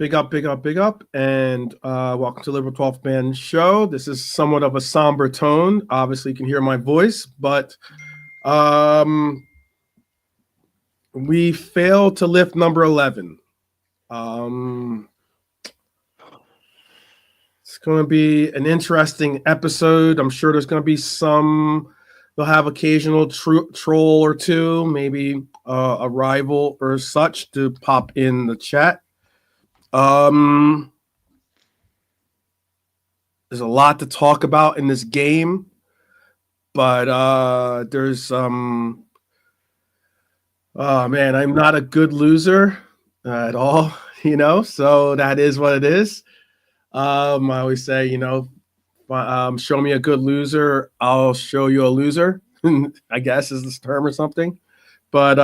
Big up, big up, big up, and welcome to Liverpool 12th Man Show. This is somewhat of a somber tone. Obviously, you can hear my voice, but we failed to lift number 11. It's going to be an interesting episode. I'm sure there's going to be they'll have occasional troll or two, maybe a rival or such to pop in the chat. There's a lot to talk about in this game, but there's oh man, I'm not a good loser at all, so that is what it is. I always say, show me a good loser, I'll show you a loser, I guess is this term or something. But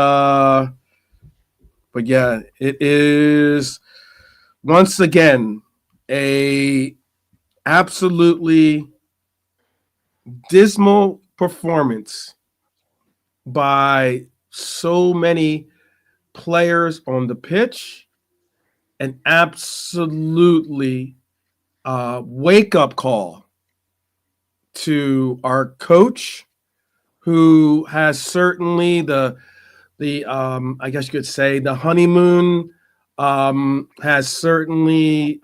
yeah, it is once again a absolutely dismal performance by so many players on the pitch, an absolutely wake-up call to our coach, who has certainly the I guess you could say the honeymoon has certainly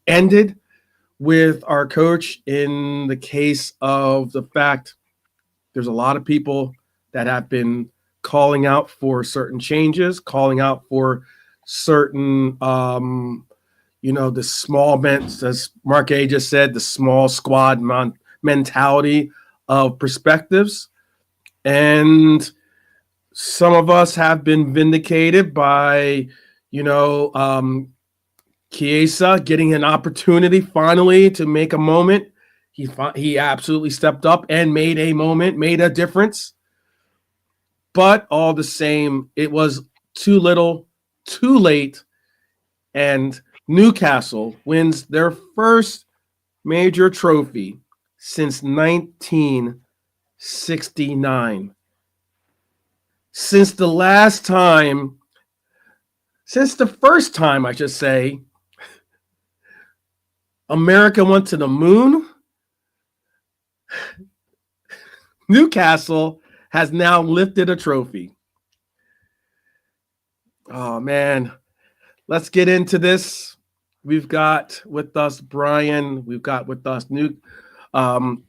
ended with our coach, in the case of the fact there's a lot of people that have been calling out for certain changes, calling out for certain, the small men, as Mark A just said, the small squad mentality of perspectives. And some of us have been vindicated by, Chiesa getting an opportunity finally to make a moment. He absolutely stepped up and made a moment, made a difference. But all the same, it was too little, too late, and Newcastle wins their first major trophy since 1969. Since the first time, I should say, America went to the moon, Newcastle has now lifted a trophy. Oh, man. Let's get into this. We've got with us Brian. We've got with us Nalante.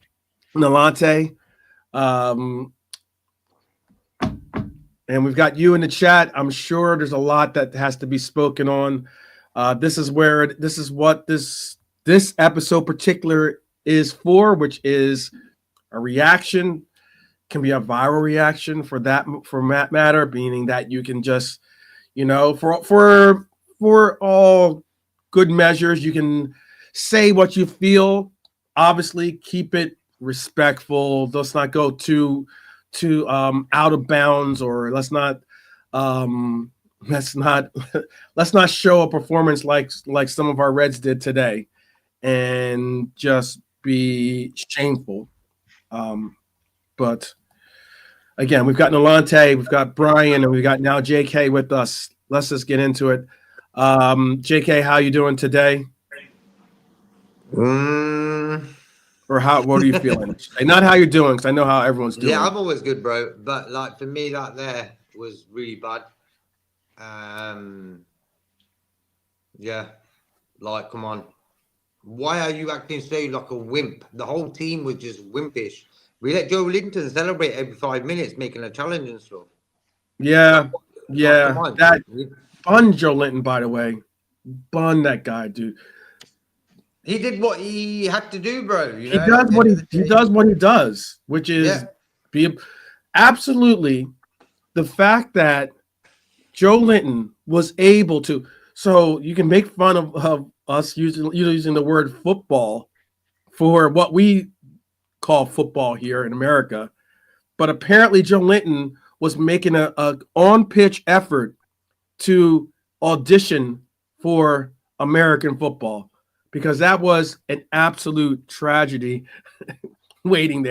And we've got you in the chat. I'm sure there's a lot that has to be spoken on. This is what this episode particular is for, which is a reaction. Can be a viral reaction for that matter, meaning that you can just, for all good measures, you can say what you feel. Obviously, keep it respectful. Let's not go too out of bounds, or let's not show a performance like some of our Reds did today, and just be shameful. But again, we've got Nalante, we've got Brian, and we've got now JK with us. Let's just get into it. JK, how you doing today? Or what are you feeling? And not how you're doing, because I know how everyone's doing. Yeah, I'm always good, bro. But for me, that there was really bad. Yeah, come on. Why are you acting so like a wimp? The whole team was just wimpish. We let Joe Linton celebrate every 5 minutes, making a challenge and stuff. Yeah. That bun Joe Linton, by the way. Bun that guy, dude. He did what he had to do, bro. He does what he does, which is be absolutely the fact that Joe Linton was able to. So you can make fun of us using the word football for what we call football here in America, but apparently Joe Linton was making a on-pitch effort to audition for American football, because that was an absolute travesty waiting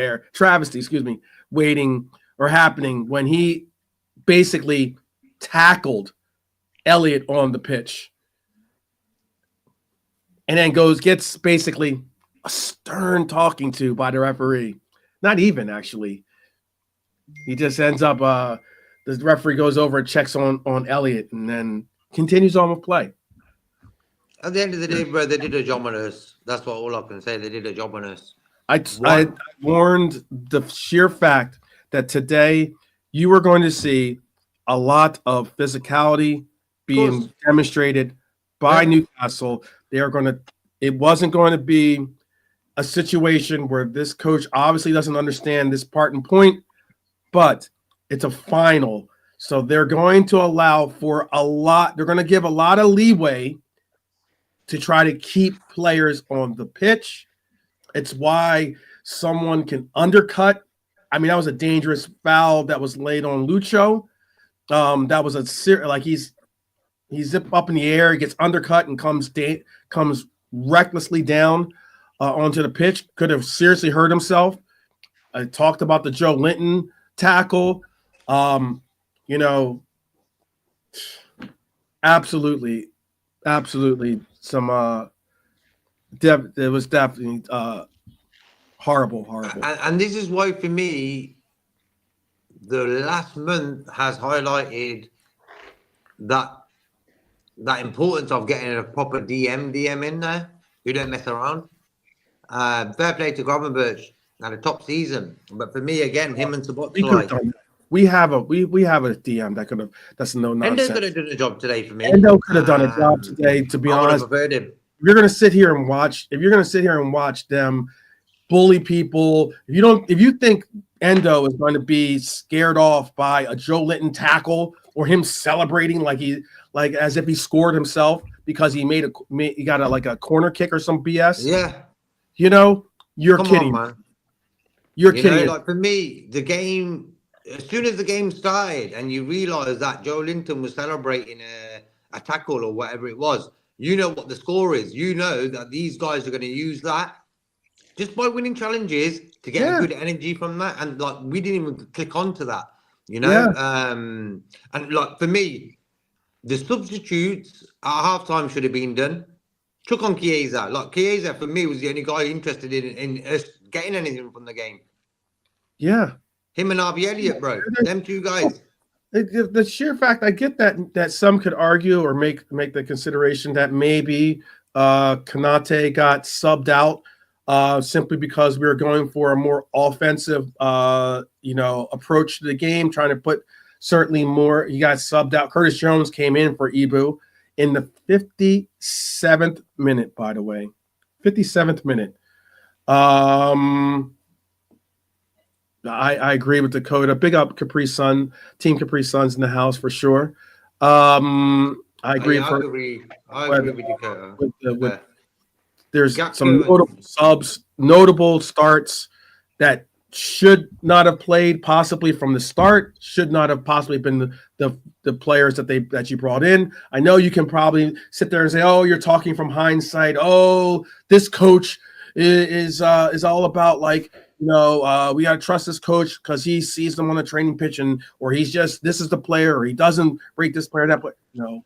or happening when he basically tackled Elliott on the pitch. and then gets basically a stern talking to by the referee. Not even actually. He just ends up. The referee goes over and checks on Elliott, and then continues on with play. At the end of the day, bro, they did a job on us. That's what all I can say. They did a job on us. I warned the sheer fact that today you were going to see a lot of physicality being demonstrated by Newcastle. They are going to. It wasn't going to be a situation where this coach obviously doesn't understand this part and point, but it's a final. So they're going to allow for a lot. They're going to give a lot of leeway to try to keep players on the pitch. It's why someone can undercut. I mean, that was a dangerous foul that was laid on Lucho. That was he's zip up in the air, he gets undercut and comes recklessly down onto the pitch. Could have seriously hurt himself. I talked about the Joe Linton tackle. Absolutely some it was definitely horrible. And this is why, for me, the last month has highlighted that importance of getting a proper DM in there who don't mess around. Fair play to Gravenberch, had a top season, but for me, again, him and Sabot, we have a DM that could have. That's no nonsense. Endo could have done a job today for me. Endo could have done a job today. To be honest, if you're going to sit here and watch them bully people, if you think Endo is going to be scared off by a Joe Linton tackle or him celebrating like as if he scored himself because he got a corner kick or some BS. Yeah, you're kidding. On, man. You're kidding. Like for me, the game. As soon as the game started and you realise that Joe Linton was celebrating a tackle or whatever it was, you know what the score is. You know that these guys are going to use that just by winning challenges to get good energy from that. And like we didn't even click onto that, And like for me, the substitutes at halftime should have been done. Took on Chiesa. Like Chiesa for me was the only guy interested in us getting anything from the game. Yeah. Him and Harvey Elliott, bro. Them two guys. The sheer fact, I get that some could argue or make the consideration that maybe Konate got subbed out simply because we were going for a more offensive, approach to the game, trying to put certainly more. He got subbed out. Curtis Jones came in for Ibu in the 57th minute, by the way. 57th minute. I agree with Dakota. Big up Team Capri Suns in the house for sure. I agree. I agree with Dakota. There's some notable subs, notable starts that should not have played possibly from the start. Should not have possibly been the players that you brought in. I know you can probably sit there and say, "Oh, you're talking from hindsight. Oh, this coach is all about like." We got to trust this coach because he sees them on the training pitch or he's just, this is the player, or he doesn't rate this player, that player. No,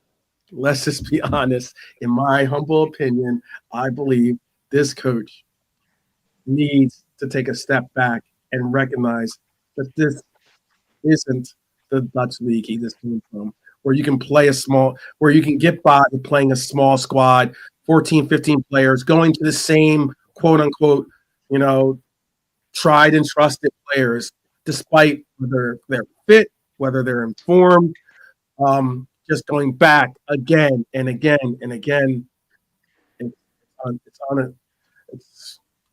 let's just be honest. In my humble opinion, I believe this coach needs to take a step back and recognize that this isn't the Dutch league he just came from, where you can where you can get by playing a small squad, 14, 15 players, going to the same quote unquote, tried and trusted players, despite whether they're fit, whether they're informed, just going back again and again and again. It's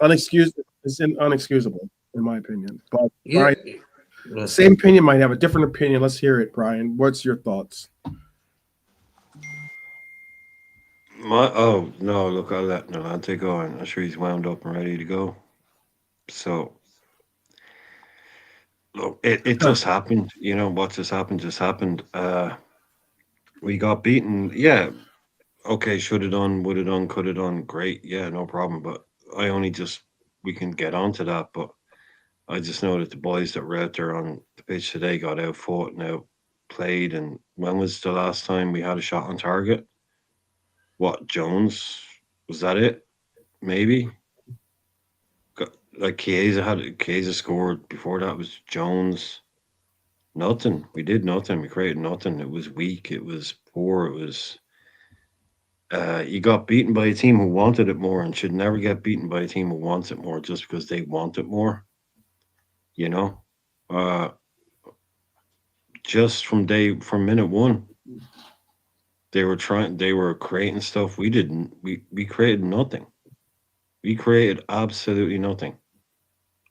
unexcusable. It's unexcusable, in my opinion. But Brian, same opinion might have a different opinion. Let's hear it, Brian. What's your thoughts? Look, I'll let Nolante go. I'm sure he's wound up and ready to go. So, look, it just happened. What just happened. We got beaten. Yeah. Okay, should have done, would have done, could have done. Great. Yeah, no problem. But we can get onto that. But I just know that the boys that were out there on the pitch today got out fought and outplayed. And when was the last time we had a shot on target? What, Jones? Was that it? Maybe. Like Chiesa scored. Before that was Jones. Nothing. We did nothing. We created nothing. It was weak. It was poor. It was. You got beaten by a team who wanted it more and should never get beaten by a team who wants it more just because they want it more. You know, uh, just from minute one, they were creating stuff. We didn't. We created nothing. We created absolutely nothing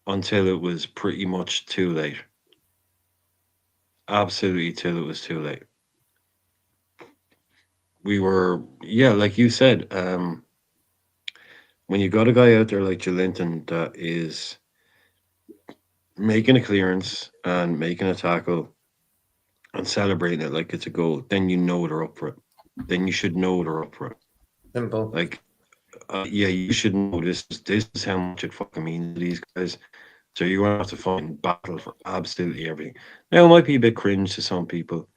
until it was pretty much too late. Absolutely till it was too late. We were, yeah, like you said, when you got a guy out there like Jolinton that is making a clearance and making a tackle and celebrating it like it's a goal, then you know they're up for it. Then you should know they're up for it. Simple. Like, yeah, you should know this is how much it fucking means to these guys. So you're gonna have to fight and battle for absolutely everything. Now it might be a bit cringe to some people.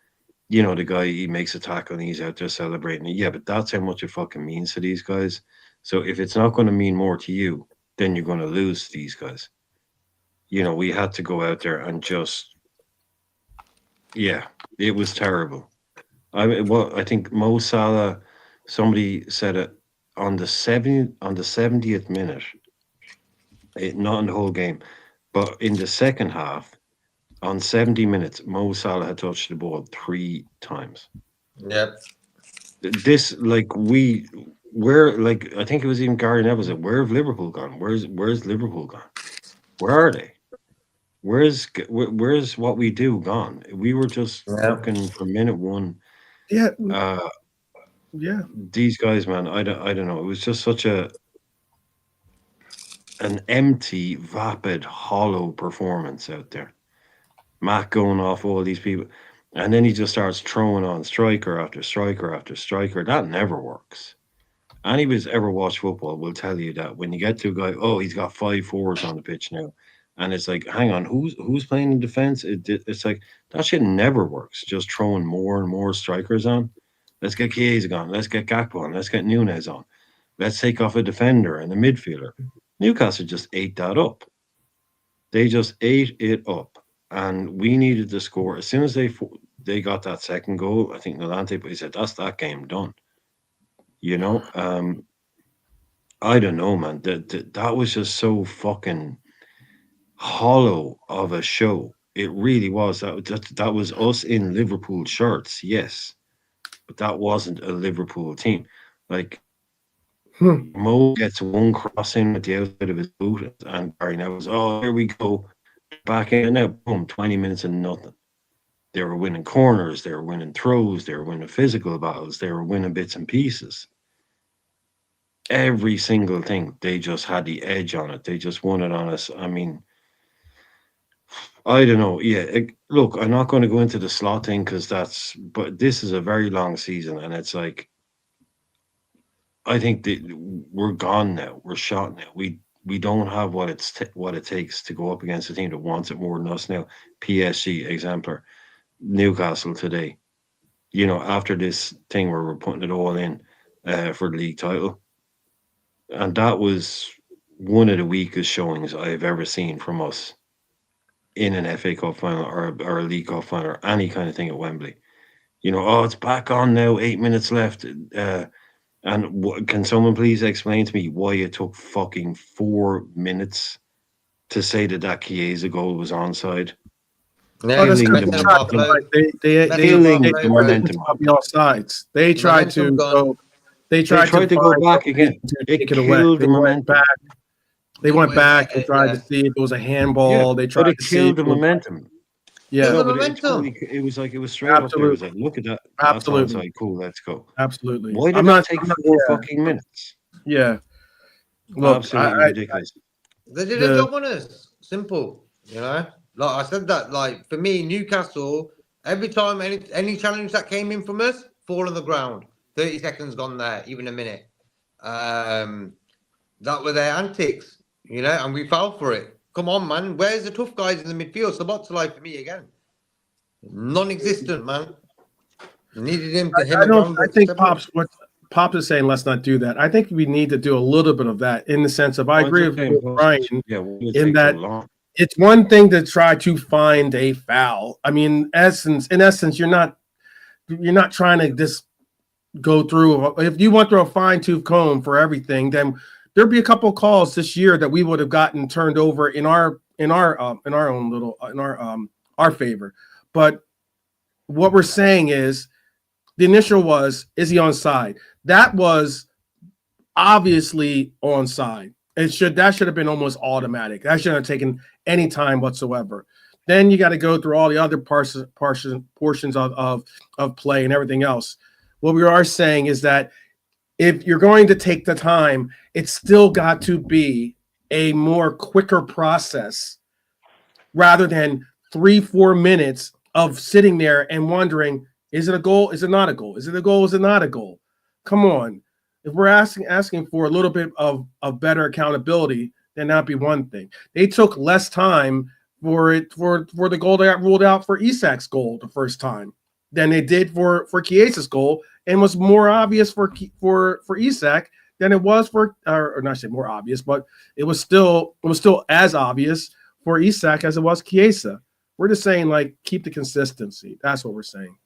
You know, the guy he makes a tackle and he's out there celebrating it. Yeah, but that's how much it fucking means to these guys. So if it's not going to mean more to you, then you're going to lose to these guys. You know, we had to go out there and just, yeah, it was terrible. I think Mo Salah, somebody said it on the 70th minute, not in the whole game, but in the second half, on 70 minutes, Mo Salah had touched the ball 3 times. Yep. This where like I think it was even Gary Neville said, where have Liverpool gone? Where's Liverpool gone? Where are they? Where's what we do gone? We were just Yeah. fucking from minute one. Yeah, Uh, yeah. these guys, man, I don't know. It was just such an empty, vapid, hollow performance out there. Matt going off all these people, and then he just starts throwing on striker after striker after striker. That never works. Anybody who's ever watched football will tell you that when you get to a guy, oh, he's got 5 forwards on the pitch now, and it's like, hang on, who's playing in defense? It's like that shit never works. Just throwing more and more strikers on. Let's get Chiesa on. Let's get Gakpo on. Let's get Nunez on. Let's take off a defender and a midfielder. Newcastle just ate that up. They just ate it up, and we needed to score as soon as they got that second goal. I think Nolante, but he said that's that game done. You know, I don't know, man. That was just so fucking hollow of a show. It really was. That was us in Liverpool shirts, yes, but that wasn't a Liverpool team. Like Mo gets one cross in with the outside of his boot, and Barry now goes, "Oh, here we go, back in now." Boom, 20 minutes and nothing. They were winning corners, they were winning throws, they were winning physical battles, they were winning bits and pieces. Every single thing, they just had the edge on it. They just won it on us. I mean, I don't know. Yeah, look, I'm not going to go into the slot thing but this is a very long season, and it's like, I think that we're gone now. We're shot now. We don't have what it takes to go up against a team that wants it more than us now. PSG exemplar, Newcastle today. You know, after this thing where we're putting it all in for the league title. And that was one of the weakest showings I've ever seen from us in an FA Cup final or a League Cup final or any kind of thing at Wembley. You know, oh, it's back on now, 8 minutes left. And can someone please explain to me why it took fucking 4 minutes to say that Chiesa goal was onside? Yeah, Oh, that's Killing because the they Killing the tried momentum. to be offsides. They tried to Momentum gone. go. They tried to go find back a again. reason to It take it away. killed They the went momentum. back. They went went back back, and tried yeah. to see if it was a handball. They tried But it to see killed the if it was- momentum. Yeah, Killed No, the but momentum. it was like it was straight up there. It was like, look at that. That's Absolutely. onside. Cool, let's go. absolutely. Why did I'm that not take I'm not- 4 yeah, fucking minutes? Yeah. Look, Absolutely ridiculous. They did The- a job on us. Simple, you know. Like I said that, like for me, Newcastle, every time any challenge that came in from us, fall on the ground. 30 seconds gone there, even a minute. That were their antics, you know, and we fell for it. Come on, man. Where's the tough guys in the midfield? Sabotsalai for me again. Non-existent, man. Needed him to him I and don't. run, I but think step up. Pop is saying let's not do that. I think we need to do a little bit of that in the sense of I Well, agree just with saying, Brian yeah, why did it in take so that long? it's one thing to try to find a foul. I mean, in essence, you're not trying to just go through. If you went through a fine tooth comb for everything, then there'd be a couple of calls this year that we would have gotten turned over in our own little in our favor. But what we're saying is the initial was, is he onside? That was obviously onside. That should have been almost automatic. That shouldn't have taken any time whatsoever. Then you got to go through all the other portions of play and everything else. What we are saying is that if you're going to take the time, it's still got to be a more quicker process rather than 3-4 minutes of sitting there and wondering, is it a goal? Is it not a goal? Is it a goal? Is it not a goal? Come on. If we're asking for a little bit of better accountability, then that'd be one thing. They took less time for the goal that got ruled out for Isak's goal the first time than they did for Chiesa's goal, and was more obvious for Isak than it was for, or not say more obvious, but it was still as obvious for Isak as it was Chiesa. We're just saying, like, keep the consistency. That's what we're saying.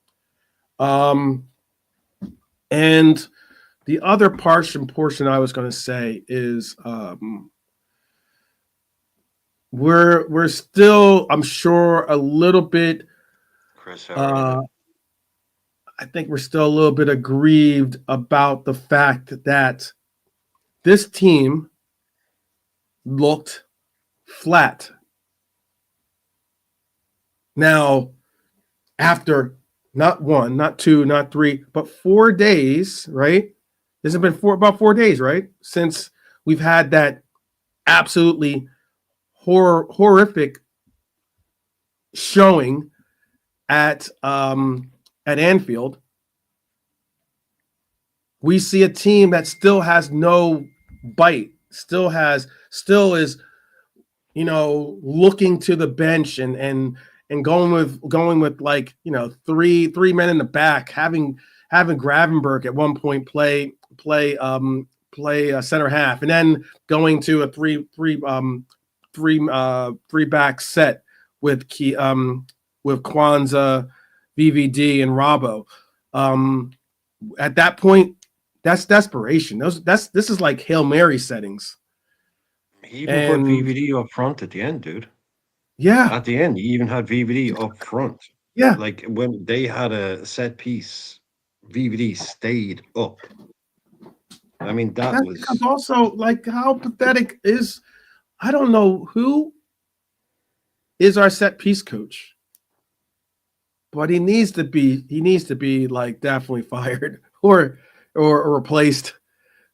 And the other portion I was going to say is we're still, I'm sure, a little bit. Chris, I think we're still a little bit aggrieved about the fact that this team looked flat. Now, after not 1, not 2, not 3, but 4 days, right? This has been about 4 days, right? Since we've had that absolutely horrific showing at Anfield. We see a team that still has no bite, still is, looking to the bench and going with like, three men in the back, having Gravenberg at one point play center half, and then going to a three back set with Kwanzaa, VVD, and Robbo. At that point, that's desperation. This is like Hail Mary settings. He even put VVD up front at the end, dude. Yeah. At the end, he even had VVD up front. Yeah. Like when they had a set piece, VVD stayed up. I mean, that's was because also, like, how pathetic is, I don't know who is our set piece coach, but he needs to be like definitely fired or replaced.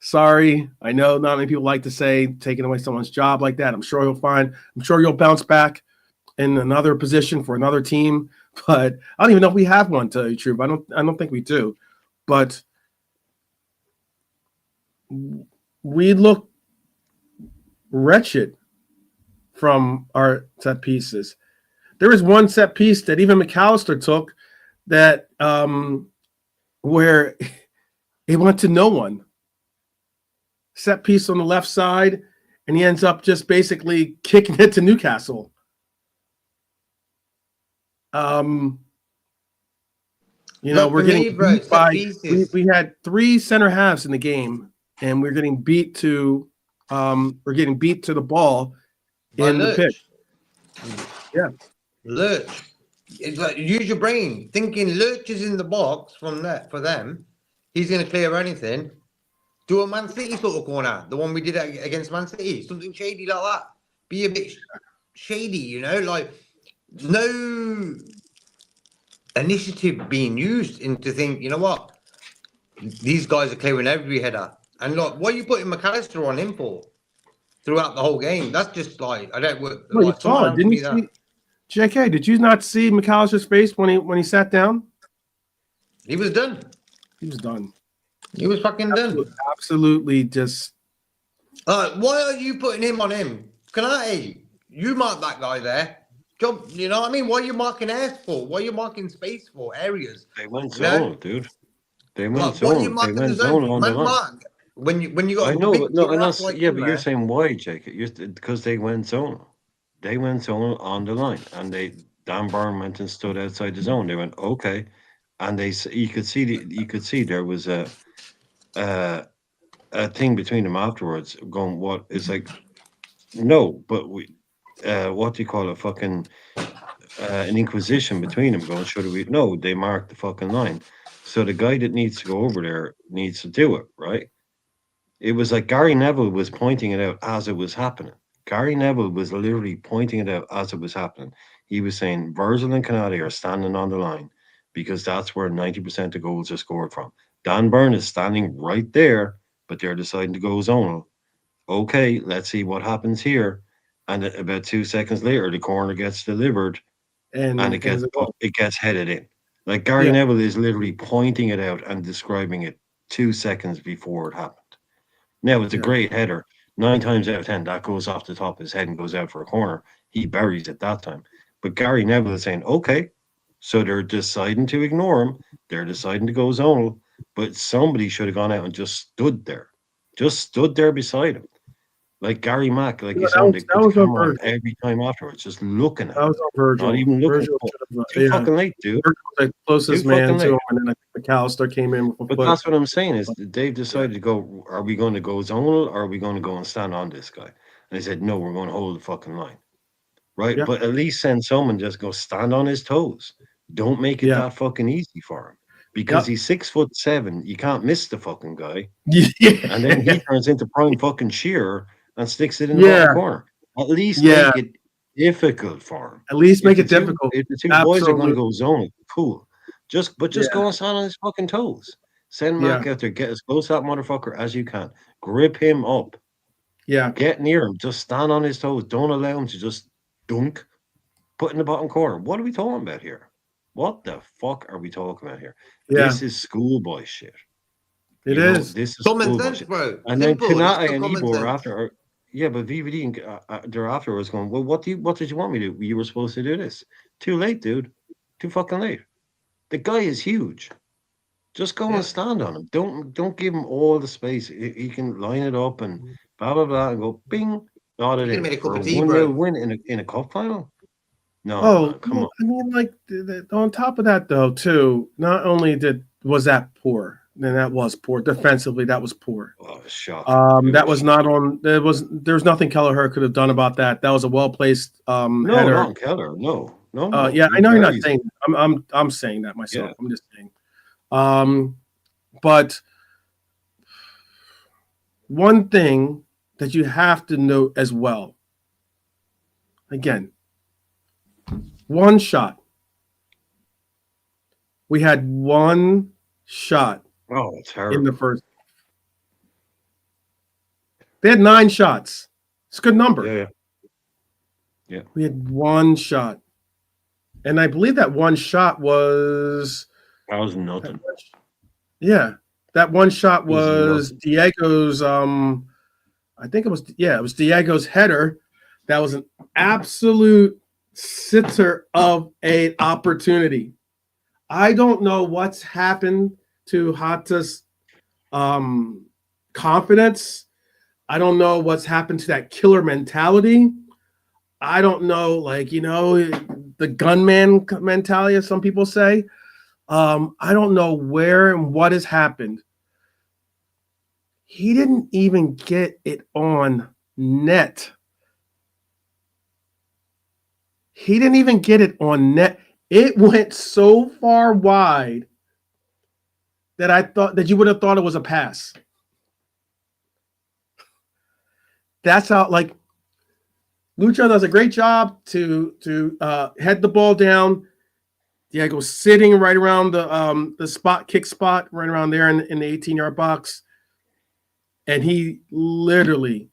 Sorry, I know not many people like to say taking away someone's job like that. I'm sure you'll bounce back in another position for another team, but I don't even know if we have one, to tell you the truth. I don't think we do. But we look wretched from our set pieces. There was one set piece that even McAllister took that where it went to no one. Set piece on the left side, and he ends up just basically kicking it to Newcastle. We're getting beat by. We had 3 center halves in the game, and we're getting beat to the ball in the pitch. Yeah, Lurch. It's like, use your brain. Thinking Lurch is in the box from that for them. He's going to clear anything. Do a Man City sort of corner, the one we did against Man City, something shady like that. Be a bit shady, like no initiative being used into think, you know what? These guys are clearing every header. And look, what are you putting McAllister on him for throughout the whole game? That's just like, I don't work. Well, you saw it, didn't you see? JK, did you not see McAllister's face when he sat down? He was done. He was done. He was fucking done. Absolutely just. Why are you putting him on him? You mark that guy there. Job, you know what I mean? What are you marking airs for? What are you marking space for? Areas. They went solo, dude. They went Like, what are you zone. They marking the went zone zone for? on the Man, line. Mark, when you got I a know, but big no, team and half that's like yeah, in but you're there. saying why, Jake? Because they went zone. They went zone on the line, and Dan Byrne went and stood outside the zone. They went okay, and you could see there was uh, a thing between them afterwards, going what is like no, but what do you call it? Fucking an inquisition between them, going should we? No, they marked the fucking line. So the guy that needs to go over there needs to do it, right? It was like Gary Neville was pointing it out as it was happening. Gary Neville was literally pointing it out as it was happening. He was saying Virgil and Canati are standing on the line because that's where 90% of goals are scored from. Dan Byrne is standing right there, but they're deciding to go zonal. Okay, let's see what happens here. And about 2 seconds later, the corner gets delivered and and it's a goal. it gets headed in. Like Gary Yeah, Neville is literally pointing it out and describing it 2 seconds before it happened. Now it's a yeah. great header. 9 times out of 10, that goes off the top of his head and goes out for a corner. He buries it that time. But Gary Neville is saying, okay, so they're deciding to ignore him. They're deciding to go zonal. But somebody should have gone out and just stood there. Just stood there beside him. Like Gary Mack, like Yeah, you said, they that put the was on camera on Virgil. every time afterwards, just looking at That him. was on Not Virgil. even looking at Virgil the ball. should have. Too Yeah, fucking late, dude. Virgil was the Too closest fucking man to late. him, and then I think McAllister came in with a But foot. that's what I'm saying is they've Yeah, decided to go, are we going to go zonal or are we going to go and stand on this guy? And they said, no, we're going to hold the fucking line. Right? yeah, But at least send someone just go stand on his toes. Don't make it yeah, that fucking easy for him. Because yep. he's 6'7", you can't miss the fucking guy. And then he Yeah, turns into prime fucking Shearer and sticks it in the bottom yeah, corner. At least yeah. make it difficult for him. At least make it difficult. If the two boys are going to Absolutely. go zone, cool. Just Yeah, go and stand on his fucking toes. Send yeah, Mac out there, get as close to that motherfucker as you can. Grip him up. yeah, Get near him. Just stand on his toes. Don't allow him to just dunk. Put in the bottom corner. What are we talking about here? What the fuck are we talking about here? yeah. This is schoolboy shit. It is. This is Common schoolboy sense, shit. bro. And then Simple. It's Kanata still and common Ebo are sense. after. Yeah, but VVD and they're afterwards going. Well, what did you want me to do? You were supposed to do this. Too late, dude. Too fucking late. The guy is huge. Just go and Yeah. stand on him. Don't give him all the space. He can line it up and blah blah blah and go bing, got You it can in make a cup for a of tea, 1-0 bro. win in a cup final. No, Oh, man, come on. I mean, like on top of that, though, too. Not only was that poor, then that was poor defensively. That was poor. Oh, it was shocking. It That was was not on. There's nothing Kelleher could have done about that. That was a well placed no, header. not Keller. No. Yeah, He I know you're not buries. saying. I'm saying that Yeah, myself. I'm just saying. But one thing that you have to note as well. Again, one shot. We had one shot oh, it's in the terrible. first. They had 9 shots. It's a good number. Yeah, yeah. We had one shot. And I believe that one shot was That was nothing. yeah. That one shot It was was nothing. Diego's I think it was Diego's header. That was an absolute sitter of an opportunity. I don't know what's happened to Hata's confidence. I don't know what's happened to that killer mentality. I don't know, the gunman mentality, as some people say. I don't know where and what has happened. He didn't even get it on net. He didn't even get it on net. It went so far wide that I thought that you would have thought it was a pass. That's how, Lucho does a great job to head the ball down. Diego sitting right around the kick spot, right around there in the 18-yard box, and he literally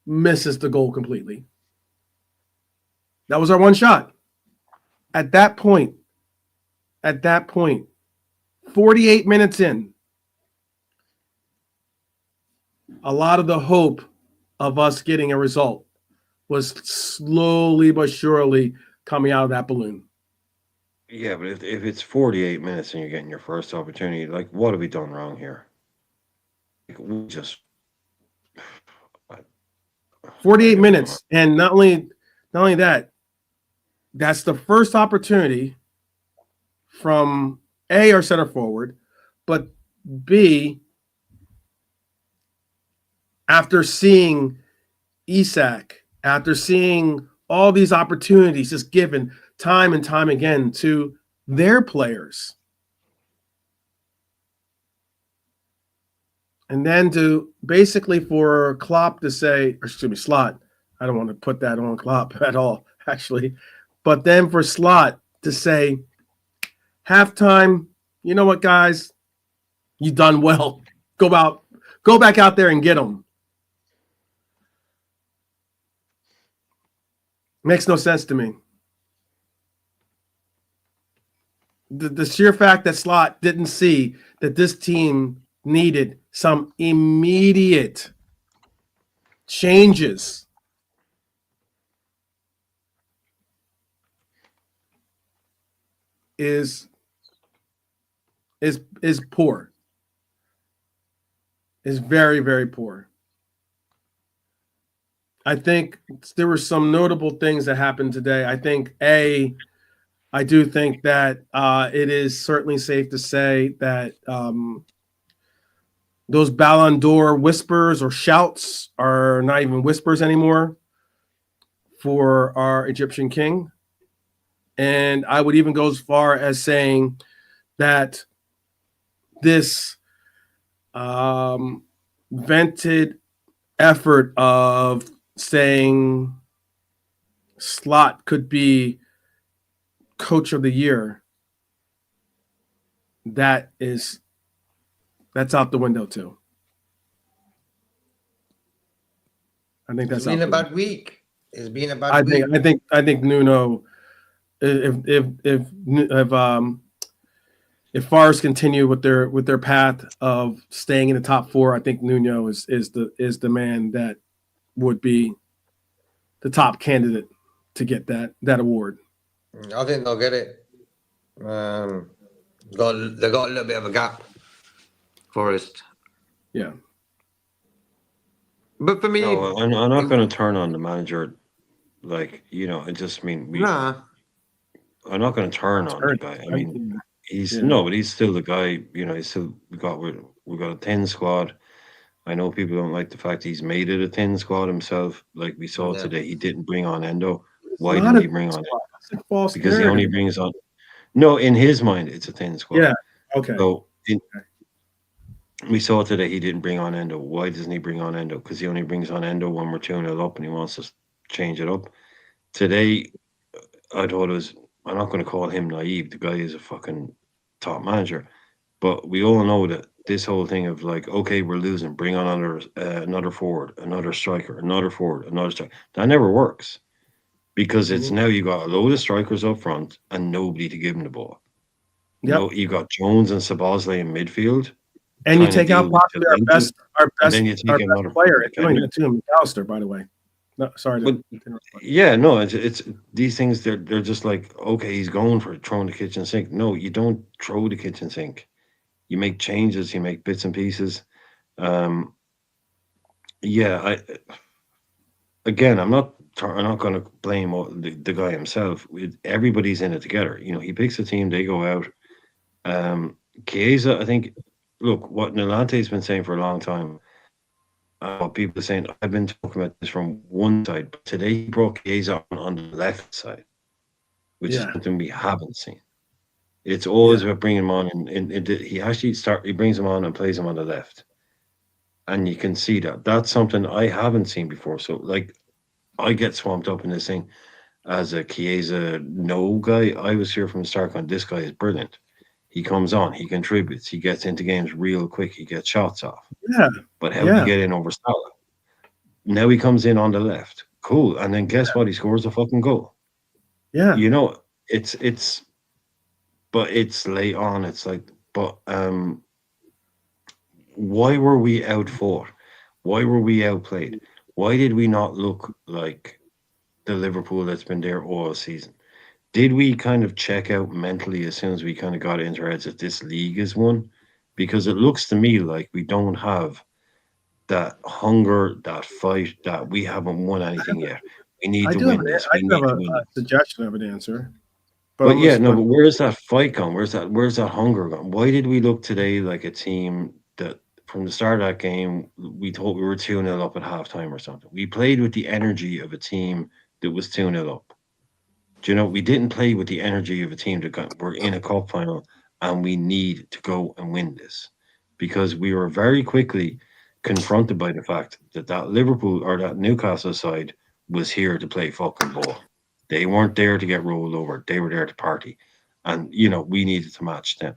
misses the goal completely. That was our one shot. At that point, 48 minutes in, a lot of the hope of us getting a result was slowly but surely coming out of that balloon. Yeah, but if it's 48 minutes and you're getting your first opportunity, like what have we done wrong here? Like, we just I, I 48 don't know. minutes, and not only that, that's the first opportunity from A, our center forward, but B, after seeing Isak, after seeing all these opportunities just given time and time again to their players, and then to basically for Klopp to say, or excuse me, Slot, I don't want to put that on Klopp at all, actually, but then for Slot to say, halftime, you know what, guys, you done well. Go back out there and get them. Makes no sense to me. The sheer fact that Slot didn't see that this team needed some immediate changes is poor. Is very, very poor. I think there were some notable things that happened today. I think I do think that it is certainly safe to say that those Ballon d'Or whispers or shouts are not even whispers anymore for our Egyptian king. And I would even go as far as saying that this vented effort of saying Slot could be coach of the year, that's out the window too. I think It's that's out been a the window. bad week. It's been a bad week. I think Nuno, if Forest continue with their path of staying in the top four, I think Nuno is the man that would be the top candidate to get that award. I think they'll get it. They got a little bit of a gap, Forest. Yeah. But for me, No, I'm not going to turn on the manager. Like, I just mean nah. I'm not going to turn on the guy. I mean, but he's still the guy. He's still we got a thin squad. I know people don't like the fact he's made it a thin squad himself. Like we saw today, he didn't bring on Endo. Why didn't he bring on Endo? That's a false Because narrative. he only brings on. No, in his mind, it's a thin squad. Yeah. Okay. So we saw today he didn't bring on Endo. Why doesn't he bring on Endo? Because he only brings on Endo when we're 2-0 up and he wants to change it up. Today, I thought it was. I'm not going to call him naive. The guy is a fucking top manager. But we all know that this whole thing of like, okay, we're losing, bring on another forward, another striker, another forward, another striker. That never works because it's now you got a load of strikers up front and nobody to give them the ball. Yep. You got Jones and Sabozley in midfield. And you take out possibly our best player. It's doing that too, McAllister, by the way. No, sorry. Yeah, no, it's these things. They're just like, okay, he's going for it, throwing the kitchen sink. No, you don't throw the kitchen sink. You make changes. You make bits and pieces. I'm not going to blame the guy himself. Everybody's in it together. He picks a team. They go out. Chiesa, I think. Look, what Nalante's been saying for a long time. What people are saying, I've been talking about this from one side, but today he brought Chiesa on the left side, which is something we haven't seen. It's always about bringing him on, and he actually he brings him on and plays him on the left, and you can see that. That's something I haven't seen before. So, like, I get swamped up in this thing as a Chiesa no guy. I was here from the start on this guy is brilliant. He comes on, he contributes, he gets into games real quick, he gets shots off. Yeah. But how did he get in over Salah? Now he comes in on the left. Cool. And then guess what? He scores a fucking goal. Yeah. But it's late on. It's like, but why were we outfought? Why were we outplayed? Why did we not look like the Liverpool that's been there all season? did we kind of check out mentally as soon as we kind of got into our heads that this league is one? Because it looks to me like we don't have that hunger, that fight, that we haven't won anything yet. We need I to do have win this. I We do have need to win a it. suggestion of an answer, but But I'm yeah, just no, but but where's that fight gone? Where's that hunger gone? Why did we look today like a team that from the start of that game we thought we were 2-0 up at halftime or something? We played with the energy of a team that was 2-0 up. Do you know, we didn't play with the energy of a team that we're in a cup final and we need to go and win this. Because we were very quickly confronted by the fact that that Liverpool or that Newcastle side was here to play fucking ball. They weren't there to get rolled over. They were there to party. And, we needed to match them.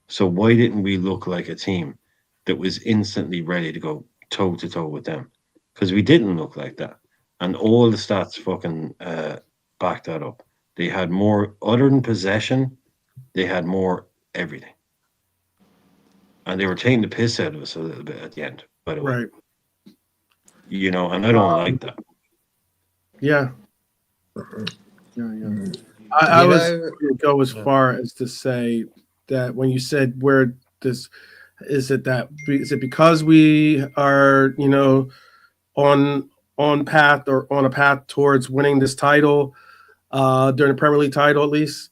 So why didn't we look like a team that was instantly ready to go toe to toe with them? Because we didn't look like that. And all the stats fucking back that up. They had more, other than possession, they had more everything. And they were taking the piss out of us a little bit at the end, by the way. right. And I don't like that. Yeah. Yeah. I You was know, going to go as yeah. far as to say that when you said where this is it because we are, on path or on a path towards winning this title, during the Premier League title at least.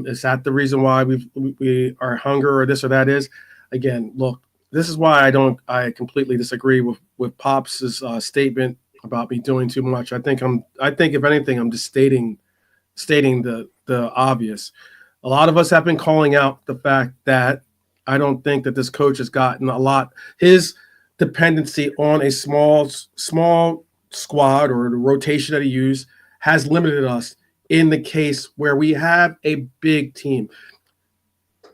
Is that the reason why we our hunger or this or that is? Again, look, this is why I completely disagree with Pops's statement about me doing too much. I think if anything, I'm just stating the obvious. A lot of us have been calling out the fact that I don't think that this coach has gotten a lot. His dependency on a small squad or the rotation that he used has limited us in the case where we have a big team.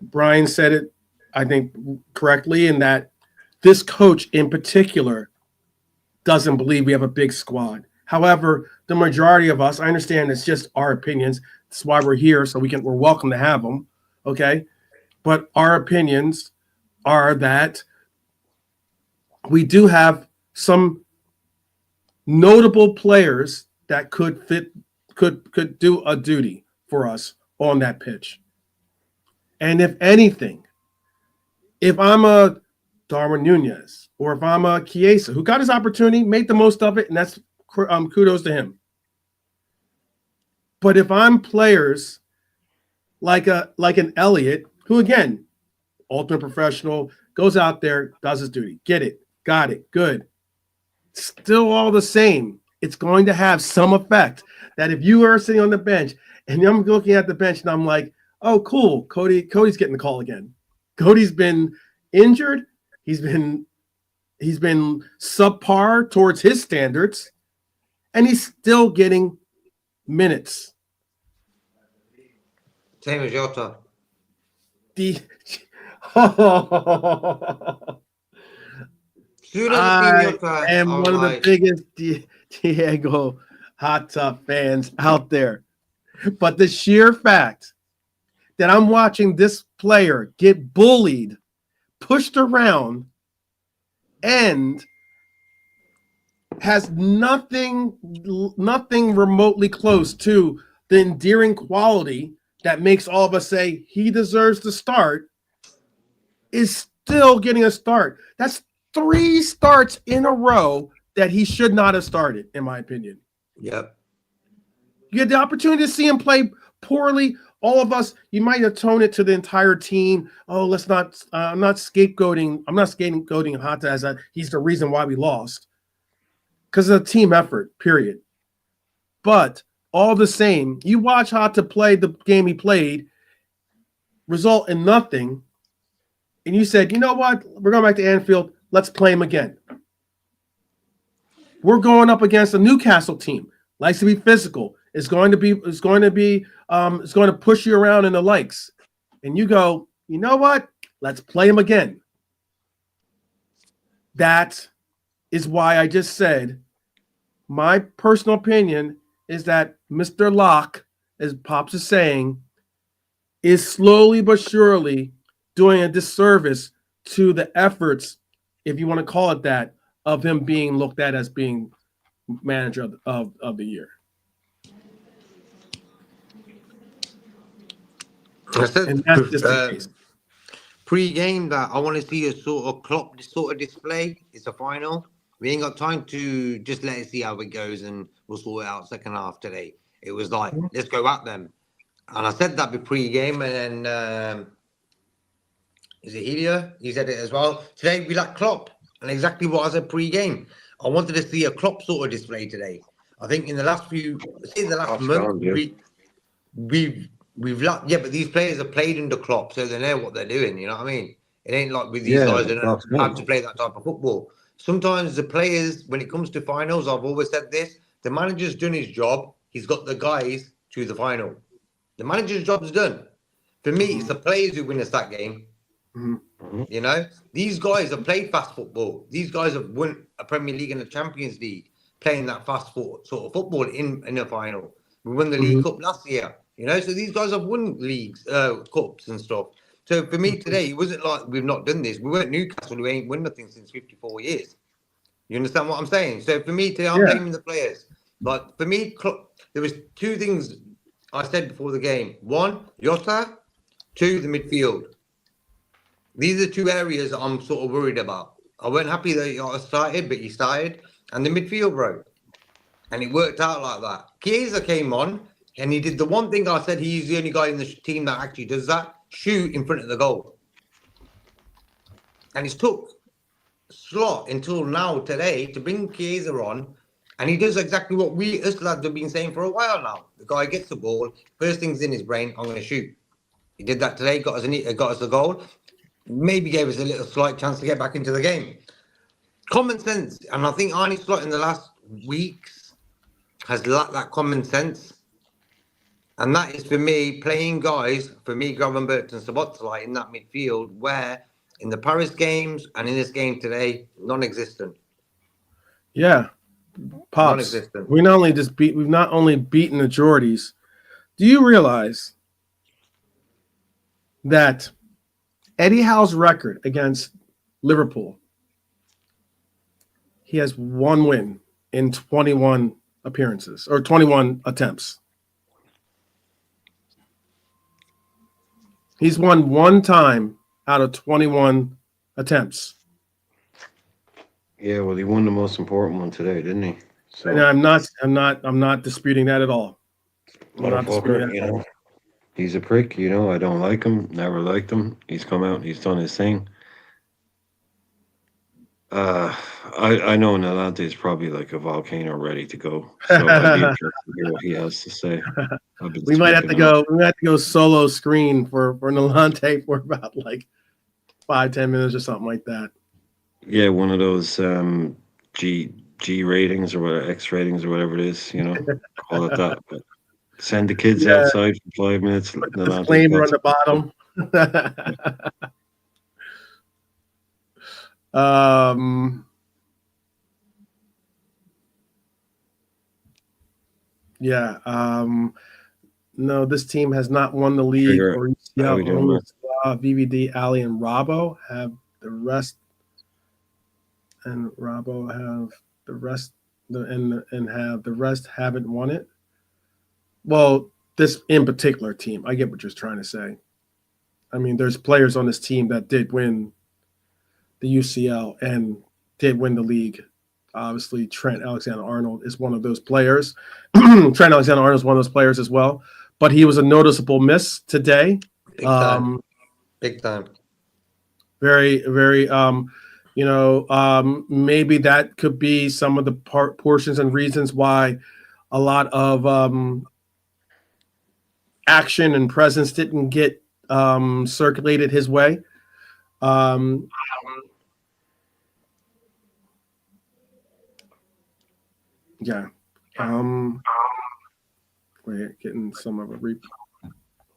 Brian said it, I think, correctly, in that this coach in particular doesn't believe we have a big squad. However, the majority of us, I understand it's just our opinions. That's why we're here, so we're welcome to have them. Okay. But our opinions are that we do have some notable players that could do a duty for us on that pitch. And if anything, if I'm a Darwin Nunez or if I'm a Chiesa who got his opportunity, made the most of it, and that's kudos to him. But if I'm players like an Elliott, who again, ultimate professional, goes out there, does his duty, get it, got it, good. Still all the same, it's going to have some effect that if you are sitting on the bench and I'm looking at the bench and I'm like, oh, cool, Cody's getting the call again. Cody's been injured. He's been subpar towards his standards, and he's still getting minutes. Same as Jota. Soon as I see I Jota, am I'm one of the like, biggest Diego hot tub fans out there. But the sheer fact that I'm watching this player get bullied, pushed around, and has nothing remotely close to the endearing quality that makes all of us say he deserves to start is still getting a start. That's 3 starts in a row that he should not have started, in my opinion. yep. You had the opportunity to see him play poorly. All of us, you might atone it to the entire team. Oh, let's not. I'm not scapegoating. I'm not scapegoating Hata as he's the reason why we lost, because of the team effort. Period. But all the same, you watch Hata play the game he played, result in nothing, and you said, you know what? We're going back to Anfield. Let's play him again. We're going up against a Newcastle team. Likes to be physical. It's going to push you around in the likes. And you go, you know what? Let's play him again. That is why I just said my personal opinion is that Mr. Locke, as Pops is saying, is slowly but surely doing a disservice to the efforts, if you want to call it that, of him being looked at as being manager of the year. I said And that's just the case. pre-game that I want to see a sort of Klopp sort of display. It's a final. We ain't got time to just let it see how it goes and we'll sort it out second half today. It was like, let's go at them. And I said that pre-game, and then is it Helio? He said it as well. Today we like Klopp, and exactly what I said pre-game. I wanted to see a Klopp sort of display today. I think in the last month, we've yeah, but these players have played under Klopp, so they know what they're doing. You know what I mean? It ain't like with these guys that don't know how to play that type of football. Sometimes the players, when it comes to finals, I've always said this: the manager's done his job. He's got the guys to the final. The manager's job's done. For me, it's the players who win us that game. Mm-hmm. You know, these guys have played fast football. These guys have won a Premier League and a Champions League playing that fast sort of football in a final. We won the League Cup last year. You know, so these guys have won leagues, cups and stuff. So for me today, it wasn't like we've not done this. We weren't Newcastle, who ain't won nothing since 54 years. You understand what I'm saying? So for me today, I'm blaming the players. But for me, there was two things I said before the game. One, Jota. Two, the midfield. These are two areas I'm sort of worried about. I wasn't happy that he started, but he started. And the midfield, bro. And it worked out like that. Chiesa came on, and he did the one thing I said he's the only guy in the team that actually does that, shoot in front of the goal. And it's took Slot until now, today, to bring Chiesa on, and he does exactly what us lads have been saying for a while now. The guy gets the ball, first thing's in his brain, I'm going to shoot. He did that today, got us the goal. Maybe gave us a little slight chance to get back into the game. Common sense, and I think Arne Slot in the last weeks has lacked that common sense. And that is for me, playing guys, for me, Gravenberch and Szoboszlai in that midfield, where in the Paris games and in this game today, non-existent. Yeah, Pops. Non-existent. We've not only beaten the Geordies. Do you realize that Eddie Howe's record against Liverpool, he has one win in 21 appearances or 21 attempts. He's won one time out of 21 attempts. Yeah, well, he won the most important one today, didn't he? So, and I'm not disputing that at all. Motherfucker, you know, he's a prick. You know, I don't like him. Never liked him. He's come out and he's done his thing. I know Nalante is probably like a volcano ready to go. So I'd be interested to hear what he has to say. We might have to go solo screen for Nalante for about like 5-10 minutes or something like that. Yeah, one of those G ratings or whatever, X ratings or whatever it is, you know, call it that. But send the kids outside for 5 minutes. The flamer on the bottom. No, this team has not won the league or UCL. VVD, Ali, and Robbo have the rest, and Robbo have the rest, and have the rest haven't won it. Well, this in particular team, I get what you're trying to say. I mean, there's players on this team that did win the UCL and did win the league. Obviously, Trent Alexander-Arnold is one of those players. Trent Alexander-Arnold is one of those players as well. But he was a noticeable miss today. Big time. Big time. Very, very, maybe that could be some of the portions and reasons why a lot of action and presence didn't get circulated his way. Wait, getting some of a reap.